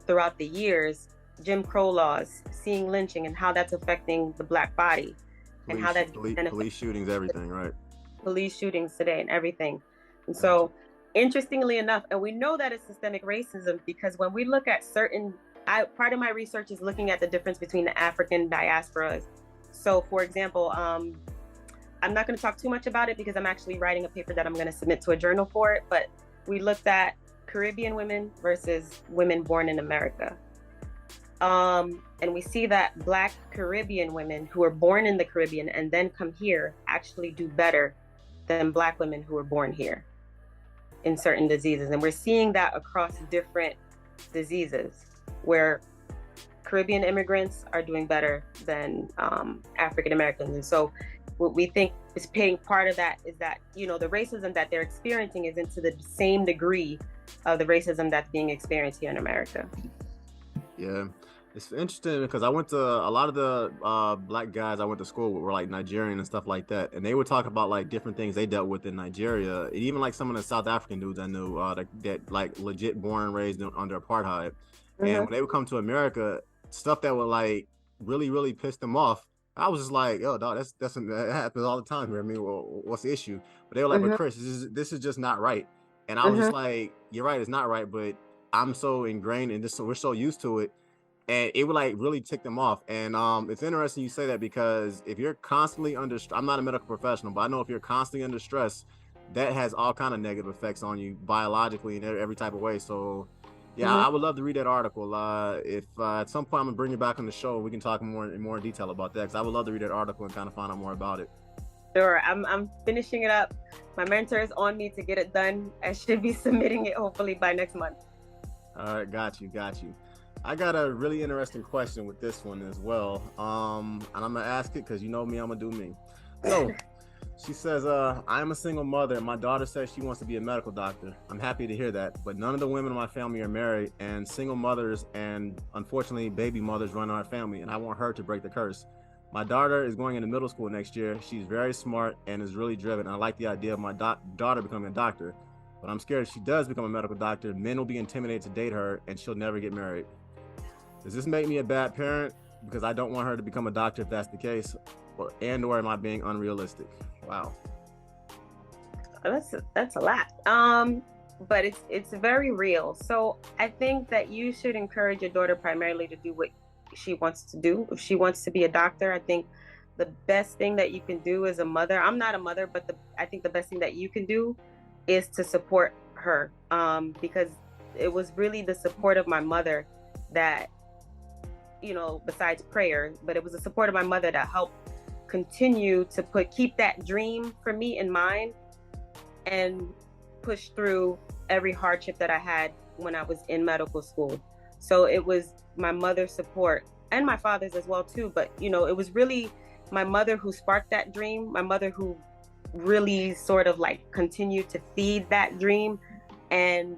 throughout the years, Jim Crow laws, seeing lynching, and how that's affecting the Black body, and how that's police shootings, everything, right? Police shootings today and everything. And so, interestingly enough, and we know that it's systemic racism because when we look at part of my research is looking at the difference between the African diasporas. So, for example, I'm not going to talk too much about it because I'm actually writing a paper that I'm going to submit to a journal for it. But we looked at Caribbean women versus women born in America. And we see that Black Caribbean women who are born in the Caribbean and then come here actually do better than Black women who are born here in certain diseases. And we're seeing that across different diseases where Caribbean immigrants are doing better than African Americans. And so what we think is paying part of that is that, you know, the racism that they're experiencing isn't to the same degree of the racism that's being experienced here in America. Yeah, it's interesting because I went to a lot of the Black guys I went to school with were like Nigerian and stuff like that, and they would talk about like different things they dealt with in Nigeria, and even like some of the South African dudes I knew that like legit born and raised under apartheid, and when they would come to America, stuff that would like really piss them off. I was just like, yo, dog, that happens all the time here. I mean, well, what's the issue? But they were like, but Chris, this is just not right. And I was just like, you're right, it's not right, but I'm so ingrained in this, so we're so used to it, and it would like really tick them off. And it's interesting you say that because if you're constantly under, I'm not a medical professional, but I know if you're constantly under stress, that has all kind of negative effects on you biologically in every type of way. So yeah, I would love to read that article. If at some point I'm gonna bring you back on the show, we can talk more in detail about that, because I would love to read that article and kind of find out more about it. Sure, I'm finishing it up. My mentor is on me to get it done. I should be submitting it hopefully by next month. All right, got you. I got a really interesting question with this one as well. And I'm gonna ask it because you know me, I'm gonna do me. So she says, I am a single mother, and my daughter says she wants to be a medical doctor. I'm happy to hear that, but none of the women in my family are married, and single mothers and unfortunately baby mothers run our family, and I want her to break the curse. My daughter is going into middle school next year. She's very smart and is really driven. I like the idea of my daughter becoming a doctor, but I'm scared if she does become a medical doctor, men will be intimidated to date her, and she'll never get married. Does this make me a bad parent because I don't want her to become a doctor if that's the case, or am I being unrealistic? Wow. That's a lot. But it's very real. So I think that you should encourage your daughter primarily to do what she wants to do. If she wants to be a doctor, I think the best thing that you can do as a mother, I'm not a mother, but I think the best thing that you can do is to support her. Because it was really the support of my mother that, you know, besides prayer, but it was the support of my mother that helped continue to keep that dream for me in mind and push through every hardship that I had when I was in medical school. So it was my mother's support and my father's as well too, but you know, it was really my mother who sparked that dream, my mother who really sort of like continued to feed that dream and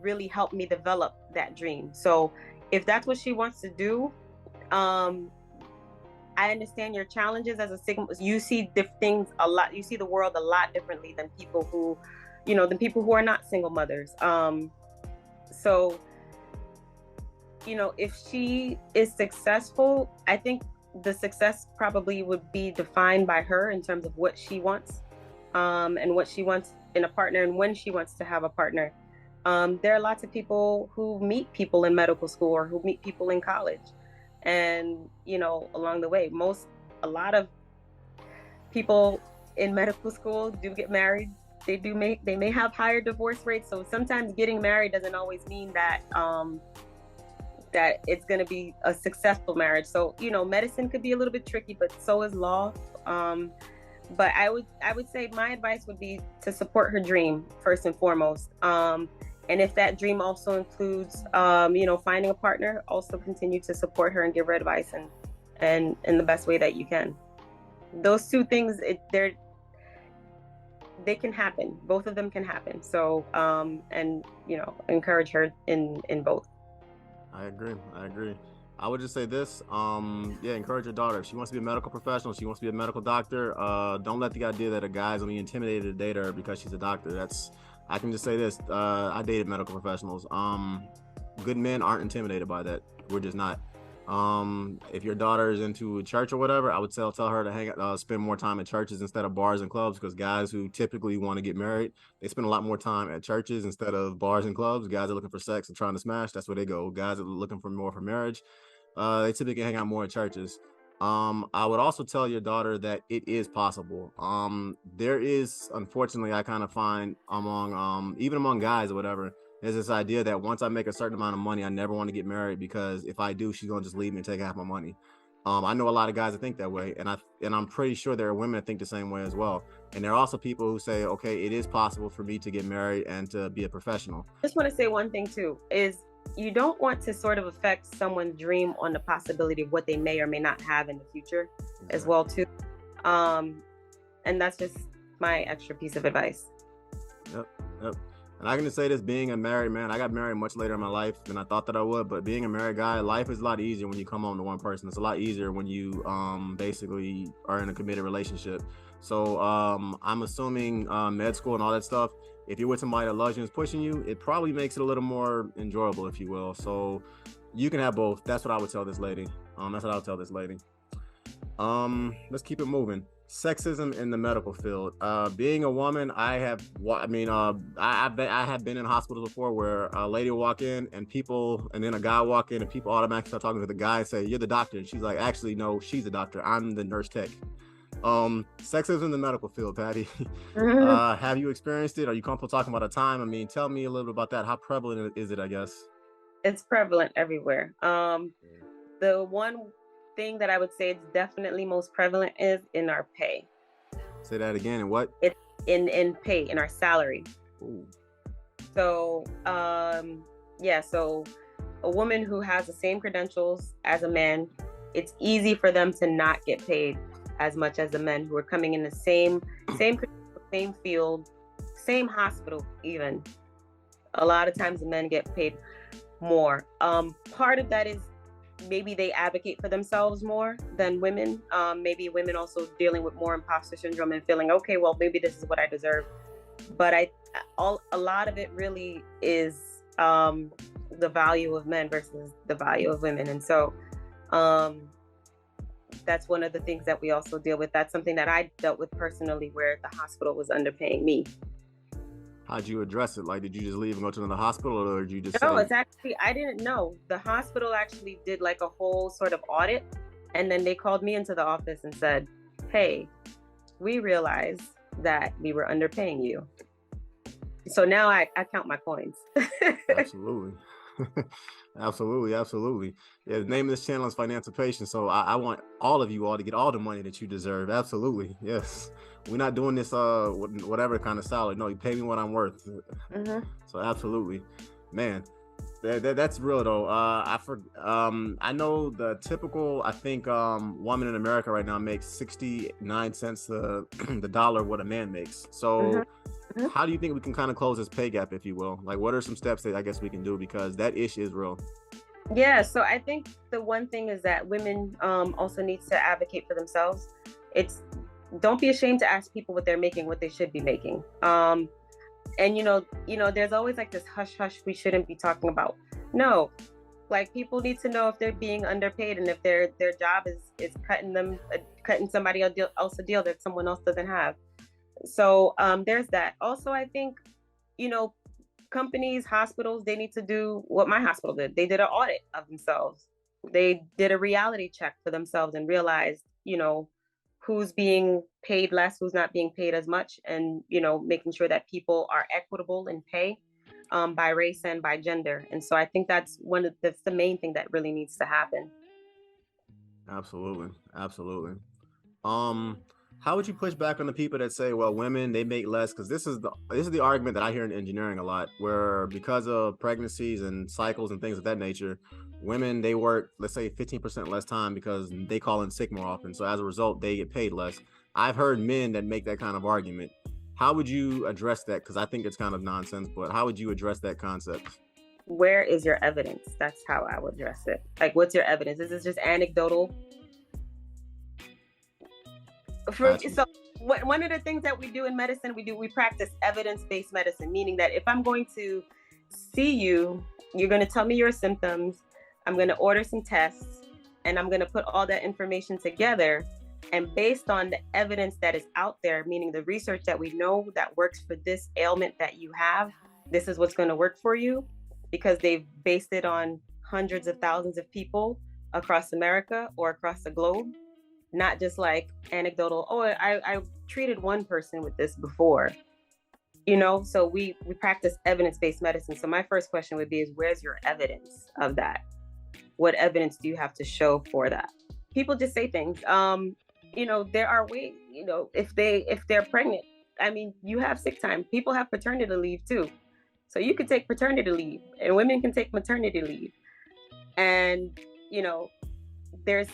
really helped me develop that dream. So if that's what she wants to do, I understand your challenges as a single. You see things a lot. You see the world a lot differently than people who, you know, than people who are not single mothers. So, you know, if she is successful, I think the success probably would be defined by her in terms of what she wants, and what she wants in a partner and when she wants to have a partner. There are lots of people who meet people in medical school or who meet people in college. And, you know, along the way, a lot of people in medical school do get married. They may have higher divorce rates. So sometimes getting married doesn't always mean that, that it's going to be a successful marriage. So, you know, medicine could be a little bit tricky, but so is law. But I would say my advice would be to support her dream first and foremost. And if that dream also includes, you know, finding a partner, also continue to support her and give her advice and in the best way that you can. Those two things, they can happen. Both of them can happen. So, and you know, encourage her in both. I agree. I would just say this, yeah, encourage your daughter. If she wants to be a medical professional, she wants to be a medical doctor, don't let the idea that a guy's gonna be intimidated to date her because she's a doctor. I can just say this, I dated medical professionals. Good men aren't intimidated by that. We're just not. If your daughter is into a church or whatever, I would tell her to spend more time at churches instead of bars and clubs, because guys who typically want to get married, they spend a lot more time at churches instead of bars and clubs. Guys are looking for sex and trying to smash, that's where they go. Guys are looking for more for marriage, they typically hang out more at churches. I would also tell your daughter that it is possible. There is, unfortunately, I kind of find among even among guys or whatever, There's this idea that once I make a certain amount of money, I never want to get married, because if I do, she's gonna just leave me and take half my money. I know a lot of guys that think that way, and I'm pretty sure there are women that think the same way as well. And there are also people who say, okay, it is possible for me to get married and to be a professional. Just want to say one thing too, is you don't want to sort of affect someone's dream on the possibility of what they may or may not have in the future as well too. And that's just my extra piece of advice. Yep. And I can just say this, being a married man, I got married much later in my life than I thought that I would, but being a married guy, life is a lot easier when you come home to one person. It's a lot easier when you basically are in a committed relationship. So I'm assuming med school and all that stuff, if you're with somebody that loves you and is pushing you, it probably makes it a little more enjoyable, if you will. So you can have both. That's what I would tell this lady. Let's keep it moving. Sexism in the medical field. Being a woman, I have been in hospitals before where a lady will walk in and then a guy walk in and people automatically start talking to the guy and say, "You're the doctor," and she's like, "Actually, no, she's the doctor. I'm the nurse tech." Sexism in the medical field, Patty. Have you experienced it? Are you comfortable talking about a time? I mean, tell me a little bit about that. How prevalent is it, I guess? It's prevalent everywhere. The one thing that I would say it's definitely most prevalent is in our pay. Say that again. And what? It's in pay, in our salary. Ooh. So so a woman who has the same credentials as a man, it's easy for them to not get paid as much as the men who are coming in the same field, same hospital even. A lot of times the men get paid more. Part of that is maybe they advocate for themselves more than women. Maybe women also dealing with more imposter syndrome and feeling, okay, well, maybe this is what I deserve. But a lot of it really is the value of men versus the value of women. And so that's one of the things that we also deal with. That's something that I dealt with personally, where the hospital was underpaying me. How'd you address it? Like, did you just leave and go to another hospital, or did you just No, it's actually, I didn't know. The hospital actually did like a whole sort of audit, and then they called me into the office and said, "Hey, we realized that we were underpaying you." So now I count my coins. Absolutely. Absolutely. Yeah, the name of this channel is Financipation, so I want all of you all to get all the money that you deserve. Absolutely. Yes. We're not doing this whatever kind of salary. No, you pay me what I'm worth. So absolutely, man. That's real though. I know the typical, I think woman in America right now makes 69 cents the dollar what a man makes. So how do you think we can kind of close this pay gap, if you will? Like, what are some steps that I guess we can do, because that issue is real? Yeah, so I think the one thing is that women also need to advocate for themselves. Don't be ashamed to ask people what they're making, what they should be making. And you know, there's always like this hush hush we shouldn't be talking about. No, like people need to know if they're being underpaid and if their job is cutting somebody else a deal that someone else doesn't have. So there's that. Also, I think, companies, hospitals, they need to do what my hospital did. They did an audit of themselves. They did a reality check for themselves and realized, who's being paid less, who's not being paid as much, and, making sure that people are equitable in pay by race and by gender. And so I think that's the main thing that really needs to happen. Absolutely. How would you push back on the people that say, well, women, they make less? Because this is the argument that I hear in engineering a lot, where because of pregnancies and cycles and things of that nature, women, they work, let's say 15% less time because they call in sick more often. So as a result, they get paid less. I've heard men that make that kind of argument. How would you address that? Because I think it's kind of nonsense, but how would you address that concept? Where is your evidence? That's how I would address it. Like, what's your evidence? Is this just anecdotal? So one of the things that we do in medicine, we practice evidence-based medicine, meaning that if I'm going to see you, you're going to tell me your symptoms, I'm going to order some tests, and I'm going to put all that information together. And based on the evidence that is out there, meaning the research that we know that works for this ailment that you have, this is what's going to work for you, because they've based it on hundreds of thousands of people across America or across the globe. Not just like anecdotal, oh, I treated one person with this before. you know, so we practice evidence-based medicine. So my first question would be is, where's your evidence of that? What evidence do you have to show for that? People just say things. You know, there are ways, you know, if they're pregnant, I mean, you have sick time. People have paternity leave too. So you can take paternity leave, and women can take maternity leave. And, you know, there's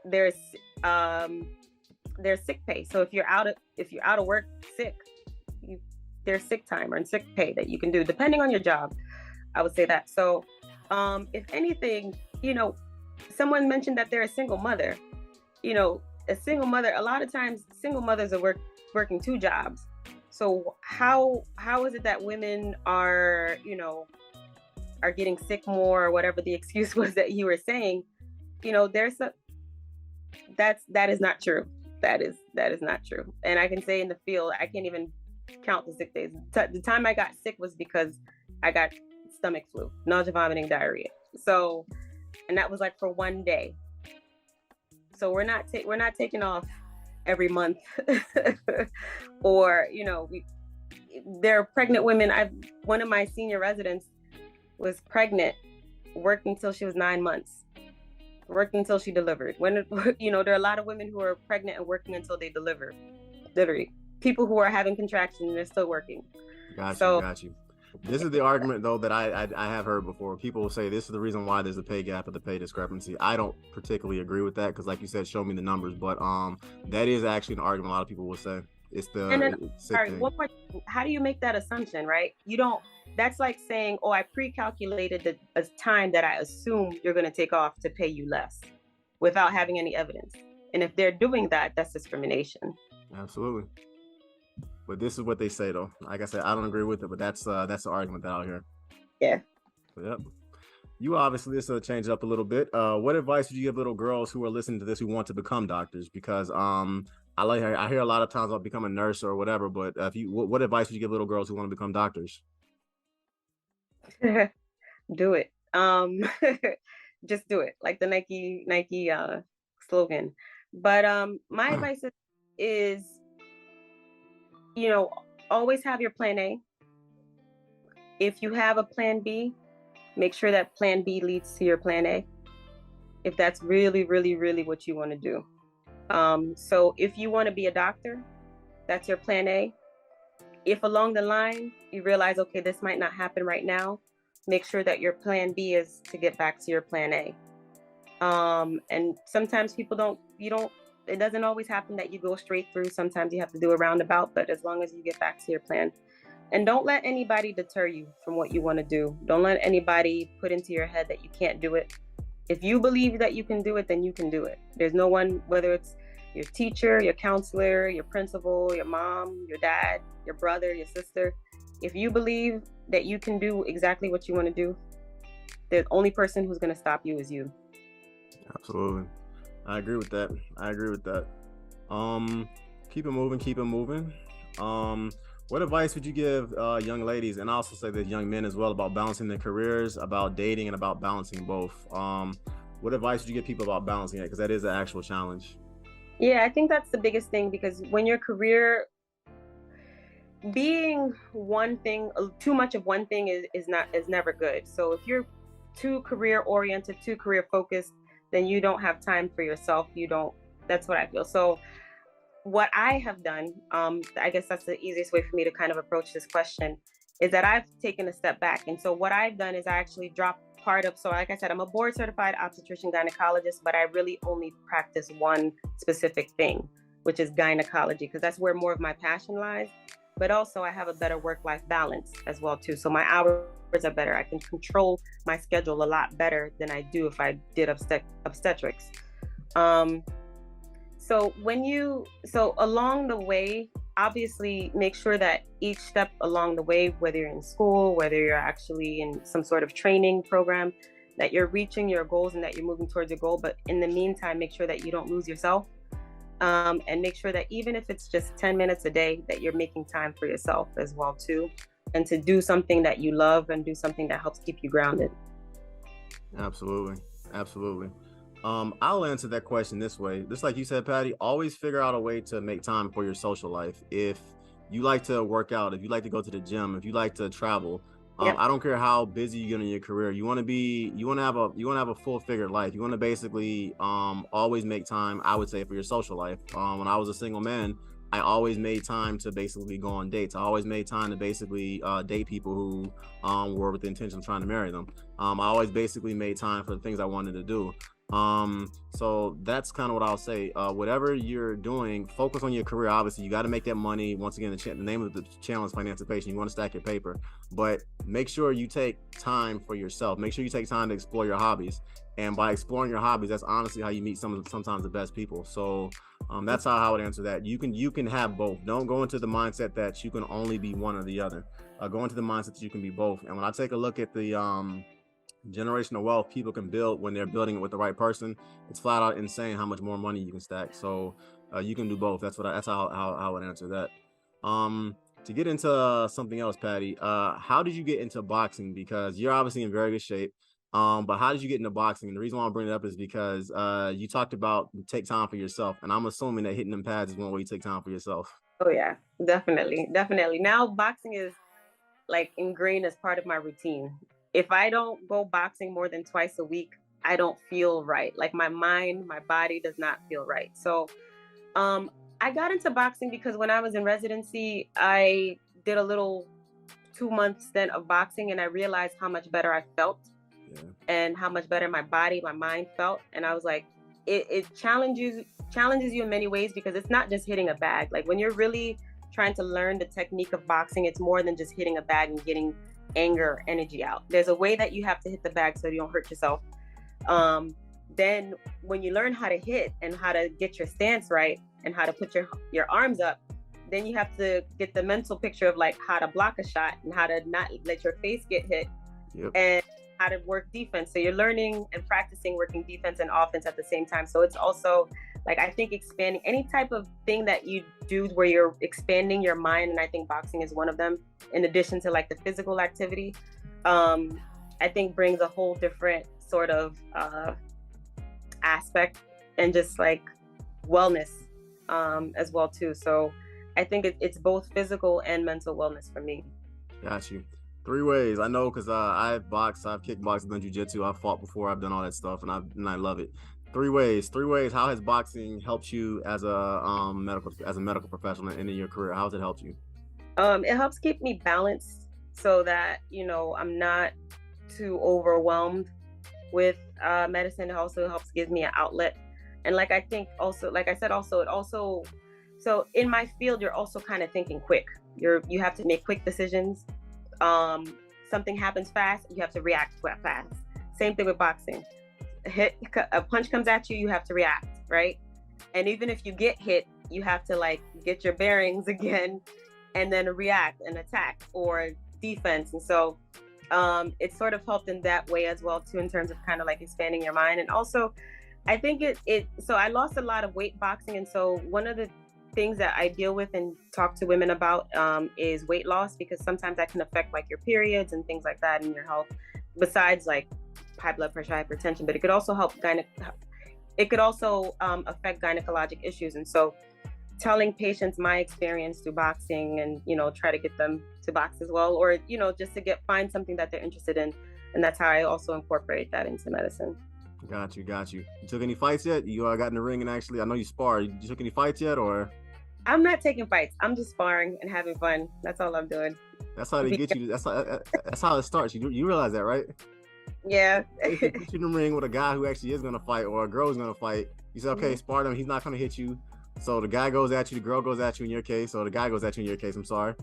there's there's sick pay. So if you're out of work sick, there's sick time or sick pay that you can do depending on your job. I would say that. So if anything, you know, someone mentioned that they're a single mother. You know, a single mother, a lot of times single mothers are working two jobs. So how is it that women are, you know, are getting sick more, or whatever the excuse was that you were saying? You know, that is not true. That is not true. And I can say in the field, I can't even count the sick days. The time I got sick was because I got stomach flu, nausea, vomiting, diarrhea. So, and that was like for one day. So we're not taking off every month, or, you know, there are pregnant women. One of my senior residents was pregnant, worked until she was 9 months, worked until she delivered. When, you know, there are a lot of women who are pregnant and working until they deliver. Literally, people who are having contractions and they're still working. Got you. This is the argument, though, that I have heard before. People will say this is the reason why there's a pay gap or the pay discrepancy. I don't particularly agree with that because, like you said, show me the numbers. But that is actually an argument a lot of people will say. It's the one more, how do you make that assumption, right? You don't. That's like saying, oh, I pre-calculated a time that I assume you're going to take off to pay you less without having any evidence. And if they're doing that, that's discrimination. Absolutely. But this is what they say, though. Like I said, I don't agree with it, but that's the argument that I'll hear. Yeah. Yep. You obviously, this will change up a little bit. What advice would you give little girls who are listening to this who want to become doctors? Because I hear a lot of times about becoming a nurse or whatever. But what advice would you give little girls who want to become doctors? Do it. Just do it, like the Nike slogan. But my advice is, you know, always have your plan A. If you have a plan B, make sure that plan B leads to your plan A, if that's really, really, really what you want to do. So if you want to be a doctor, that's your plan A. If along the line you realize, okay, this might not happen right now, make sure that your plan B is to get back to your plan A. And sometimes it doesn't always happen that you go straight through. Sometimes you have to do a roundabout, but as long as you get back to your plan. And don't let anybody deter you from what you want to do. Don't let anybody put into your head that you can't do it. If you believe that you can do it, then you can do it. There's no one, whether it's your teacher, your counselor, your principal, your mom, your dad, your brother, your sister. If you believe that you can do exactly what you want to do, the only person who's going to stop you is you. Absolutely. I agree with that. Keep it moving. What advice would you give young ladies, and also say that young men as well, about balancing their careers, about dating, and about balancing both? What advice would you give people about balancing it? Because that is an actual challenge. Yeah, I think that's the biggest thing, because when your career, being one thing, too much of one thing is never good. So if you're too career oriented, too career focused, then you don't have time for yourself. That's what I feel. So what I have done, I guess that's the easiest way for me to kind of approach this question, is that I've taken a step back. And so what I've done is I actually dropped part of, so like I said, I'm a board certified obstetrician gynecologist, but I really only practice one specific thing, which is gynecology, because that's where more of my passion lies. But also I have a better work-life balance as well too. So my hours are better. I can control my schedule a lot better than I do if I did obstetrics. So along the way, obviously make sure that each step along the way, whether you're in school, whether you're actually in some sort of training program, that you're reaching your goals and that you're moving towards your goal. But in the meantime, make sure that you don't lose yourself. And make sure that even if it's just 10 minutes a day, that you're making time for yourself as well too, and to do something that you love and do something that helps keep you grounded. Absolutely. I'll answer that question this way. Just like you said, Patty, always figure out a way to make time for your social life. If you like to work out, if you like to go to the gym, if you like to travel, Yep. I don't care how busy you get in your career. You want to have a full figured life. You want to basically always make time, I would say, for your social life. When I was a single man, I always made time to basically go on dates. I always made time to basically date people who were with the intention of trying to marry them. I always basically made time for the things I wanted to do. So that's kind of what I'll say. Whatever you're doing, focus on your career. Obviously, you got to make that money. Once again, the name of the channel is Financipation. You want to stack your paper, but make sure you take time for yourself. Make sure you take time to explore your hobbies. And by exploring your hobbies, that's honestly how you meet sometimes the best people. So that's how I would answer that. You can have both. Don't go into the mindset that you can only be one or the other. Go into the mindset that you can be both. And when I take a look at the generational wealth people can build when they're building it with the right person, it's flat out insane how much more money you can stack. So you can do both. That's how I would answer that. To get into something else, Patty, how did you get into boxing? Because you're obviously in very good shape. But how did you get into boxing? And the reason why I'm bringing it up is because you talked about take time for yourself, and I'm assuming that hitting them pads is one way you take time for yourself. Oh yeah, definitely, definitely. Now boxing is like ingrained as part of my routine. If I don't go boxing more than twice a week, I don't feel right. Like my mind, my body does not feel right. So um I got into boxing because when I was in residency, I did a little 2 month stint of boxing and I realized how much better I felt Yeah. and how much better my body, my mind felt. And I was like, it challenges you in many ways because it's not just hitting a bag. Like when you're really trying to learn the technique of boxing, it's more than just hitting a bag and getting anger or energy out. There's a way that you have to hit the bag so you don't hurt yourself. Then when you learn how to hit and how to get your stance right and how to put your arms up, then you have to get the mental picture of like how to block a shot and how to not let your face get hit. Yep. And how to work defense. So you're learning and practicing working defense and offense at the same time. So it's also like, I think expanding any type of thing that you do where you're expanding your mind. And I think boxing is one of them, in addition to like the physical activity, I think brings a whole different sort of aspect and just like wellness as well too. So I think it's both physical and mental wellness for me. Got you. Three ways. I know because I've boxed, I've kickboxed, done jujitsu, I've fought before, I've done all that stuff, and I love it. Three ways. Three ways. How has boxing helped you as a medical professional and in your career? How has it helped you? It helps keep me balanced so that I'm not too overwhelmed with medicine. It also helps give me an outlet, and like I think also, like I said, also it also so in my field you're also kind of thinking quick. You have to make quick decisions. Something happens fast, you have to react fast. Same thing with boxing. A punch comes at you, you have to react, right? And even if you get hit, you have to like get your bearings again and then react and attack or defense. And so it sort of helped in that way as well too, in terms of kind of like expanding your mind. And also I think so I lost a lot of weight boxing, and so one of the things that I deal with and talk to women about is weight loss, because sometimes that can affect like your periods and things like that in your health, besides like high blood pressure, hypertension. But it could also affect gynecologic issues. And so telling patients my experience through boxing and try to get them to box as well, or just to find something that they're interested in, and that's how I also incorporate that into medicine. Got you. You took any fights yet? You got in the ring and actually, I know you spar. You took any fights yet, or? I'm not taking fights. I'm just sparring and having fun. That's all I'm doing. That's how they get you. That's how it starts. You realize that, right? Yeah. If you put you in the ring with a guy who actually is gonna fight, or a girl who's gonna fight, you say, okay, spar him. He's not gonna hit you. So the guy goes at you, the girl goes at you in your case, or the guy goes at you in your case. I'm sorry.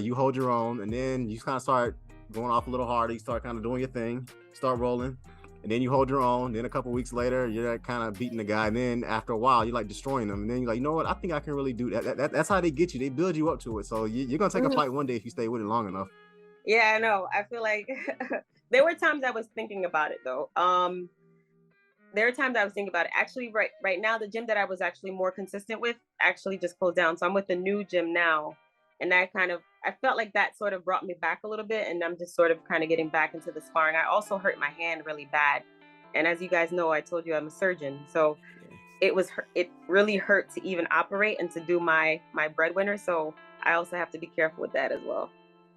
You hold your own, and then you kind of start going off a little harder. You start kind of doing your thing, start rolling. And then you hold your own. Then a couple weeks later, you're kind of beating the guy. And then after a while, you're like destroying them. And then you're like, you know what? I think I can really do that. That's how they get you. They build you up to it. So you're going to take a fight one day if you stay with it long enough. Yeah, I know. I feel like there were times I was thinking about it, though. There were times I was thinking about it. Actually, right now, the gym that I was actually more consistent with actually just closed down. So I'm with the new gym now. And I felt like that sort of brought me back a little bit. And I'm just sort of kind of getting back into the sparring. I also hurt my hand really bad. And as you guys know, I told you I'm a surgeon. So it really hurt to even operate and to do my breadwinner. So I also have to be careful with that as well.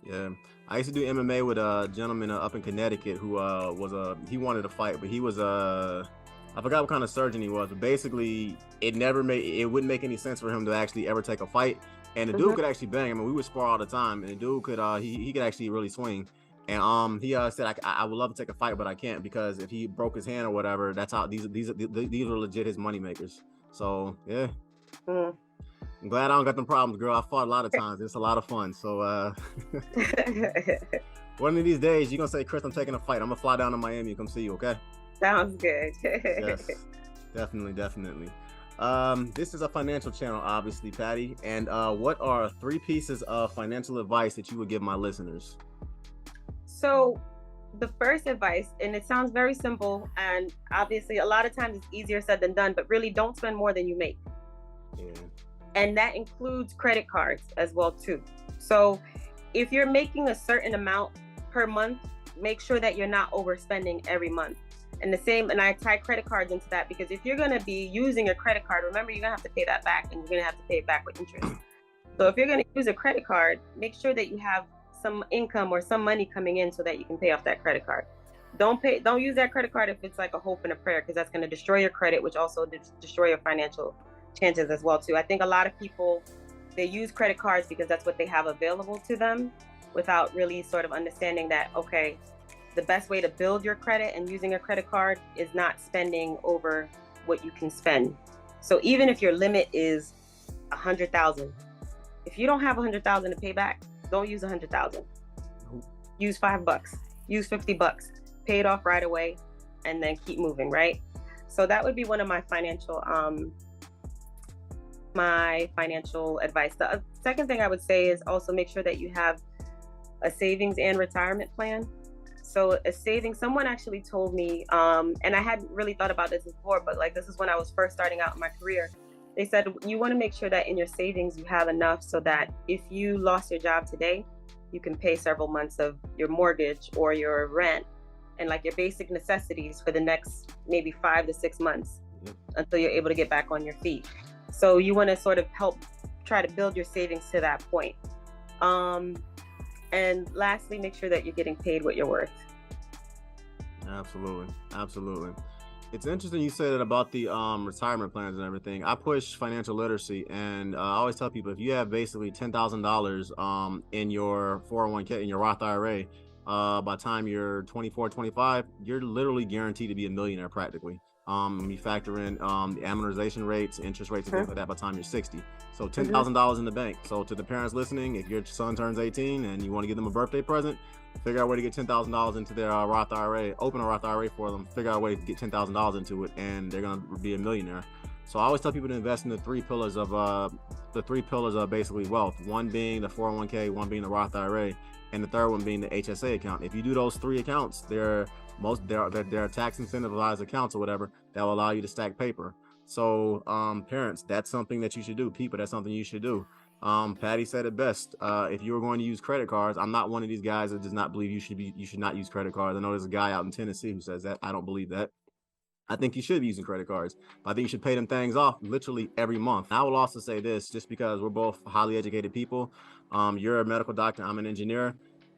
Yeah, I used to do MMA with a gentleman up in Connecticut who he wanted to fight, but he was I forgot what kind of surgeon he was, but basically it wouldn't make any sense for him to actually ever take a fight. And the dude could actually bang. I mean, we would spar all the time, and the dude could he could actually really swing. And he said I would love to take a fight, but I can't, because if he broke his hand or whatever, that's how these are legit his money makers. So yeah. I'm glad I don't got them problems, girl. I fought a lot of times. It's a lot of fun. So one of these days you're gonna say, Chris, I'm taking a fight. I'm gonna fly down to Miami and come see you, okay? Sounds good. Yes, definitely. This is a financial channel, obviously, Patty. And what are 3 pieces of financial advice that you would give my listeners? So the first advice, and it sounds very simple, and obviously a lot of times it's easier said than done, but really don't spend more than you make. Yeah. And that includes credit cards as well too. So if you're making a certain amount per month, make sure that you're not overspending every month. And I tie credit cards into that, because if you're going to be using a credit card, remember, you're going to have to pay that back, and you're going to have to pay it back with interest. So if you're going to use a credit card, make sure that you have some income or some money coming in so that you can pay off that credit card. Don't use that credit card if it's like a hope and a prayer, because that's going to destroy your credit, which also destroy your financial chances as well too. I think a lot of people, they use credit cards because that's what they have available to them, without really sort of understanding that, okay, the best way to build your credit and using a credit card is not spending over what you can spend. So even if your limit is 100,000, if you don't have 100,000 to pay back, don't use 100,000. Use $5, use $50, pay it off right away, and then keep moving, right? So that would be one of my financial advice. The second thing I would say is also make sure that you have a savings and retirement plan. So someone actually told me, and I hadn't really thought about this before, but like, this is when I was first starting out in my career. They said, you want to make sure that in your savings, you have enough so that if you lost your job today, you can pay several months of your mortgage or your rent and like your basic necessities for the next maybe 5 to 6 months until you're able to get back on your feet. So you want to sort of help try to build your savings to that point. And lastly, make sure that you're getting paid what you're worth. Absolutely. It's interesting you said it about the retirement plans and everything. I push financial literacy, and I always tell people, if you have basically $10,000 in your 401k, in your Roth IRA, by the time you're 24, 25, you're literally guaranteed to be a millionaire practically. You factor in the amortization rates, interest rates, and things like that by the time you're 60. So $10,000 in the bank. So to the parents listening, if your son turns 18 and you want to give them a birthday present, figure out a way to get $10,000 into their Roth IRA, open a Roth IRA for them, figure out a way to get $10,000 into it, and they're going to be a millionaire. So I always tell people to invest in the three pillars of basically wealth. One being the 401k, one being the Roth IRA, and the third one being the HSA account. If you do those 3 accounts, they're tax incentivized accounts or whatever that will allow you to stack paper. So parents, that's something that you should do. People, that's something you should do. Patty said it best. If you were going to use credit cards, I'm not one of these guys that does not believe you should not use credit cards. I know there's a guy out in Tennessee who says that. I don't believe that. I think you should be using credit cards, but I think you should pay them things off literally every month. And I will also say this, just because we're both highly educated people. You're a medical doctor, I'm an engineer.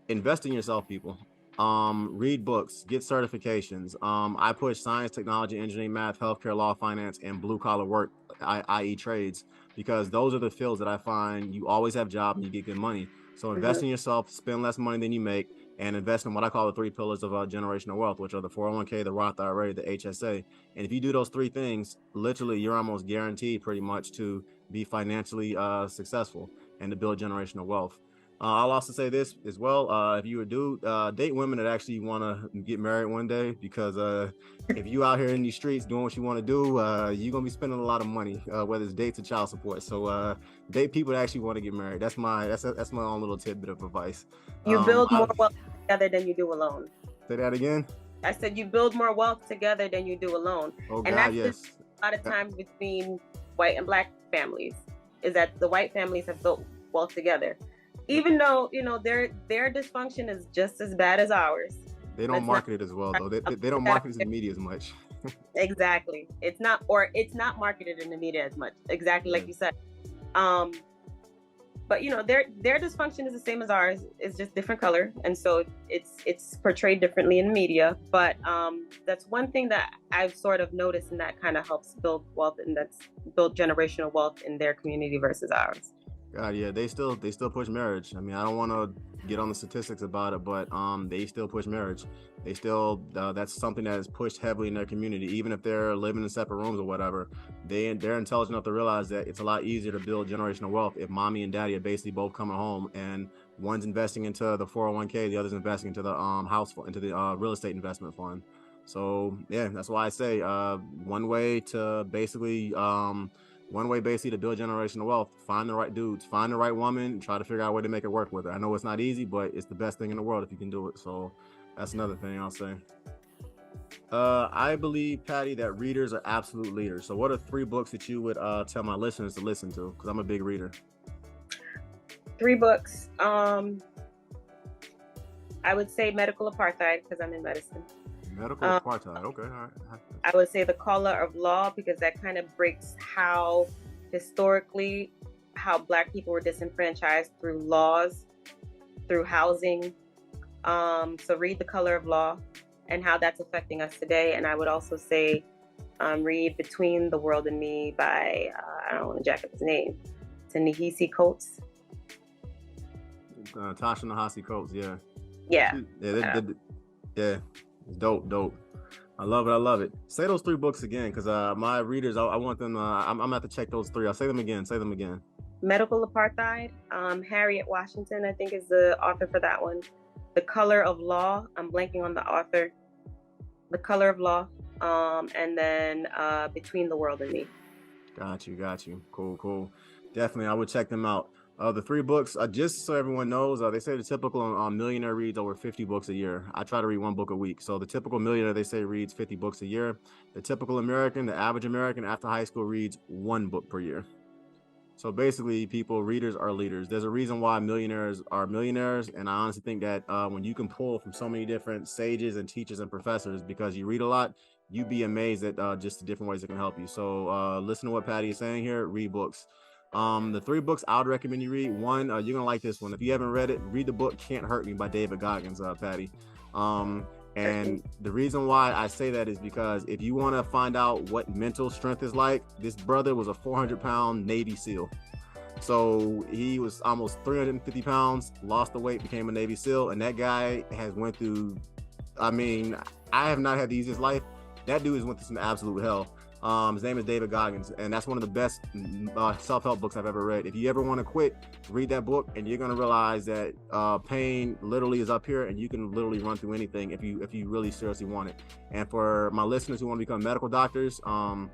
Invest in yourself, people. Read books, get certifications. I push science, technology, engineering, math, healthcare, law, finance, and blue collar work, i.e. trades, because those are the fields that I find you always have a job and you get good money. So invest in yourself, spend less money than you make, and invest in what I call the 3 pillars of generational wealth, which are the 401k, the Roth IRA, the HSA. And if you do those 3 things, literally you're almost guaranteed pretty much to be financially successful and to build generational wealth. I'll also say this as well. If you do date women that actually want to get married one day, because if you out here in these streets doing what you want to do, you're going to be spending a lot of money, whether it's dates or child support. So date people that actually want to get married. That's my own little tidbit of advice. You build more wealth together than you do alone. Say that again? I said you build more wealth together than you do alone. Oh, and God, that's yes. A lot of times between white and black families, is that the white families have built wealth together. Even though, their dysfunction is just as bad as ours. They don't market it as well, though. They don't market it to the media as much. Exactly. It's not, or it's not marketed in the media as much. Exactly, Yeah. like you said. Um, but you know, their dysfunction is the same as ours. It's just different color, and so it's portrayed differently in media. But that's one thing that I've sort of noticed, and that kind of helps build wealth, and that's build generational wealth in their community versus ours. God, yeah, they still push marriage. I mean, I don't want to get on the statistics about it, but they still push marriage. They still that's something that is pushed heavily in their community, even if they're living in separate rooms or whatever. They're intelligent enough to realize that it's a lot easier to build generational wealth if mommy and daddy are basically both coming home and one's investing into the 401k, the other's investing into the into the real estate investment fund. So yeah, that's why I say one way basically to build generational wealth: find the right dudes, find the right woman, and try to figure out a way to make it work with her. I know it's not easy, but it's the best thing in the world if you can do it. So that's another thing I'll say. I believe, Patty, that readers are absolute leaders. So what are 3 books that you would tell my listeners to listen to? Because I'm a big reader. 3 books. I would say Medical Apartheid, because I'm in medicine. Medical Apartheid. Okay, all right. I would say The Color of Law, because that kind of breaks how historically how Black people were disenfranchised through laws, through housing. So read The Color of Law and how that's affecting us today. And I would also say read Between the World and Me by, I don't want to jack up his name, Ta-Nehisi Coates. Tasha Nehisi Coates, yeah. Yeah. Yeah. Dope. I love it. Say those 3 books again, because my readers, I want them. I'm gonna have to check those 3. I'll say them again. Medical Apartheid. Harriet Washington, I think, is the author for that one. The Color of Law. I'm blanking on the author. The Color of Law. And then Between the World and Me. Got you. Cool. Definitely, I would check them out. The 3 books, just so everyone knows, they say the typical millionaire reads over 50 books a year. I try to read 1 book a week. So the typical millionaire, they say, reads 50 books a year. The typical American, the average American after high school reads 1 book per year. So basically, readers are leaders. There's a reason why millionaires are millionaires. And I honestly think that when you can pull from so many different sages and teachers and professors because you read a lot, you'd be amazed at just the different ways it can help you. So listen to what Patty is saying here, read books. The 3 books I would recommend you read. One, you're going to like this one. If you haven't read it, read the book Can't Hurt Me by David Goggins, Patty. And the reason why I say that is because if you want to find out what mental strength is like, this brother was a 400-pound Navy SEAL. So he was almost 350 pounds, lost the weight, became a Navy SEAL. And that guy has went through, I have not had the easiest life. That dude has went through some absolute hell. His name is David Goggins, and that's one of the best self-help books I've ever read. If you ever want to quit, read that book, and you're going to realize that pain literally is up here, and you can literally run through anything if you really seriously want it. And for my listeners who want to become medical doctors, and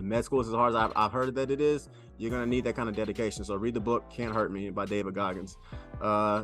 med school is as hard as I've heard that it is, you're going to need that kind of dedication. So read the book Can't Hurt Me by David Goggins.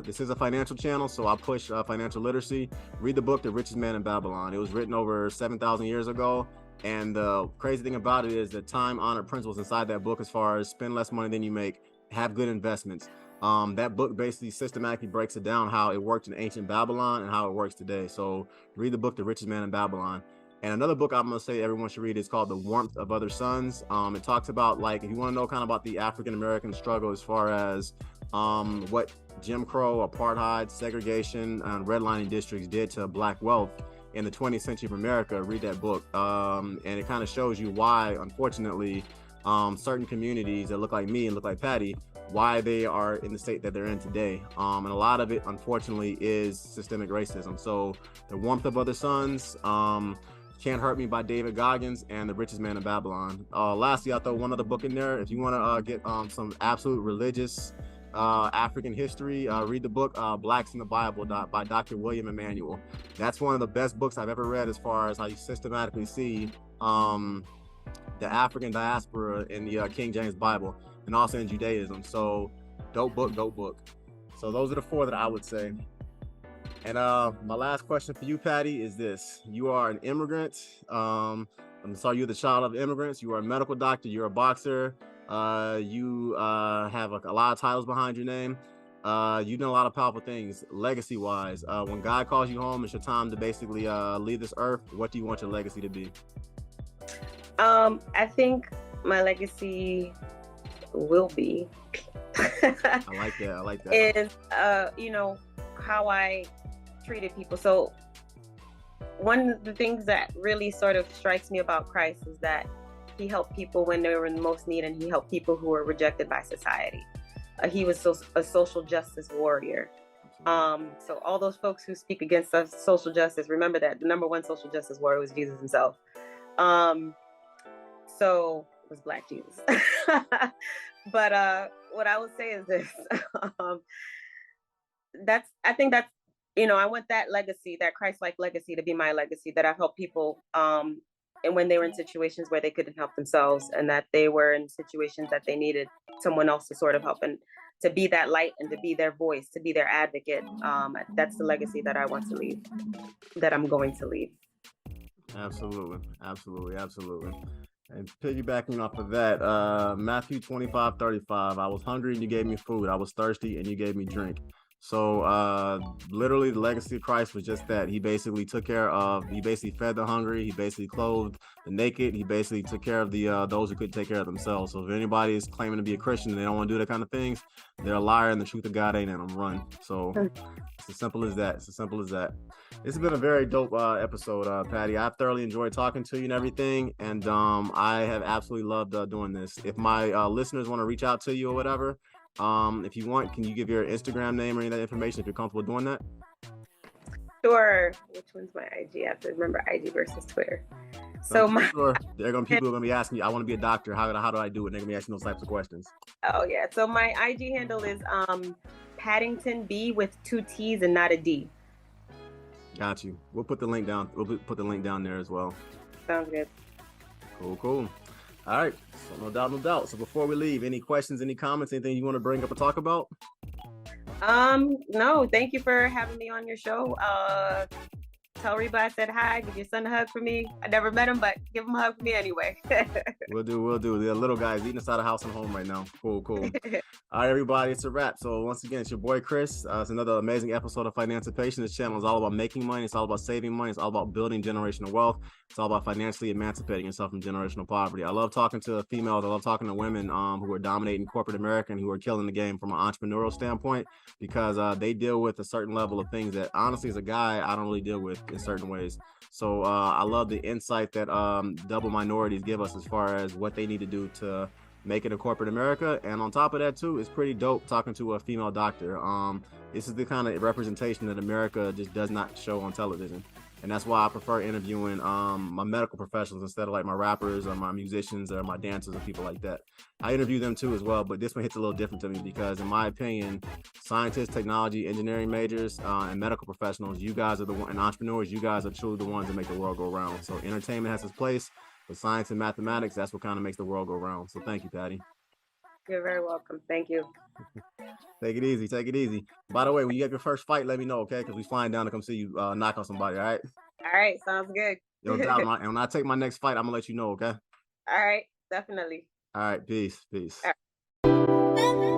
This is a financial channel, so I push financial literacy. Read the book The Richest Man in Babylon. It was written over 7,000 years ago. And the crazy thing about it is the time-honored principles inside that book, as far as spend less money than you make, have good investments. That book basically systematically breaks it down how it worked in ancient Babylon and how it works today. So read the book The Richest Man in Babylon. And another book I'm going to say everyone should read is called The Warmth of Other Suns. It talks about, if you want to know kind of about the African-American struggle as far as what Jim Crow, apartheid, segregation, and redlining districts did to Black wealth in the 20th century of America, read that book. And it kind of shows you why, unfortunately, certain communities that look like me and look like Patty, why they are in the state that they're in today. And a lot of it, unfortunately, is systemic racism. So The Warmth of Other Suns, Can't Hurt Me by David Goggins, and The Richest Man in Babylon. Lastly, I'll throw one other book in there. If you want to get some absolute religious African history, read the book Blacks in the Bible by Dr. William Emanuel. That's one of the best books I've ever read as far as how you systematically see the African diaspora in the King James Bible and also in Judaism. So dope book. So those are the 4 that I would say. And my last question for you, Patty, is this. You are an immigrant. I'm sorry, you're the child of immigrants. You are a medical doctor. You're a boxer. You have a lot of titles behind your name. You know a lot of powerful things legacy wise. When God calls you home, it's your time to basically leave this earth. What do you want your legacy to be? I think my legacy will be I like that. I like that. is how I treated people. So one of the things that really sort of strikes me about Christ is that he helped people when they were in the most need, and he helped people who were rejected by society. He was a social justice warrior. So all those folks who speak against social justice, remember that the number one social justice warrior was Jesus himself. So it was Black Jesus. But what I would say is this. I think that's, I want that legacy, that Christ-like legacy, to be my legacy, that I've helped people and when they were in situations where they couldn't help themselves, and that they were in situations that they needed someone else to sort of help, and to be that light and to be their voice, to be their advocate. That's the legacy that I want to leave, that I'm going to leave. Absolutely. And piggybacking off of that, Matthew 25:35, I was hungry and you gave me food. I was thirsty and you gave me drink. So literally the legacy of Christ was just that. He basically fed the hungry, he basically clothed the naked, he basically took care of the those who couldn't take care of themselves. So if anybody is claiming to be a Christian and they don't want to do that kind of things, they're a liar and the truth of God ain't in them. Run. So it's as simple as that. It's been a very dope episode, Patty. I've thoroughly enjoyed talking to you and everything, and I have absolutely loved doing this. If my listeners want to reach out to you or whatever, if you want, can you give your Instagram name or any of that information if you're comfortable doing that? Sure. Which one's my IG? I have to remember IG versus Twitter. So people are gonna be asking you, I want to be a doctor. How do I do it? They're gonna be asking those types of questions. Oh yeah. So my IG handle is Paddington B with 2 T's and not a D. Got you. We'll put the link down. We'll put the link down there as well. Sounds good. Cool. All right. So no doubt. So before we leave, any questions, any comments, anything you want to bring up or talk about? No, thank you for having me on your show. Tell Reba I said hi. Give your son a hug for me. I never met him, but give him a hug for me anyway. We'll do. The little guy's eating inside the house and home right now. Cool. All right, everybody, it's a wrap. So once again, it's your boy Chris. It's another amazing episode of Financipation. This channel is all about making money. It's all about saving money. It's all about building generational wealth. It's all about financially emancipating yourself from generational poverty. I love talking to females. I love talking to women who are dominating corporate America and who are killing the game from an entrepreneurial standpoint, because they deal with a certain level of things that honestly, as a guy, I don't really deal with in certain ways. So I love the insight that double minorities give us as far as what they need to do to make it in corporate America. And on top of that too, it's pretty dope talking to a female doctor. This is the kind of representation that America just does not show on television. And that's why I prefer interviewing my medical professionals instead of like my rappers or my musicians or my dancers or people like that. I interview them too as well, but this one hits a little different to me because, in my opinion, scientists, technology, engineering majors, and medical professionals, you guys are and entrepreneurs, you guys are truly the ones that make the world go round. So entertainment has its place, but science and mathematics, that's what kind of makes the world go round. So thank you, Patty. You're very welcome. Thank you. Take it easy. By the way, when you get your first fight, let me know, okay? Because we're flying down to come see you knock on somebody, all right? All right, sounds good. No doubt. And when I take my next fight, I'm going to let you know, okay? All right, definitely. All right, peace. All right.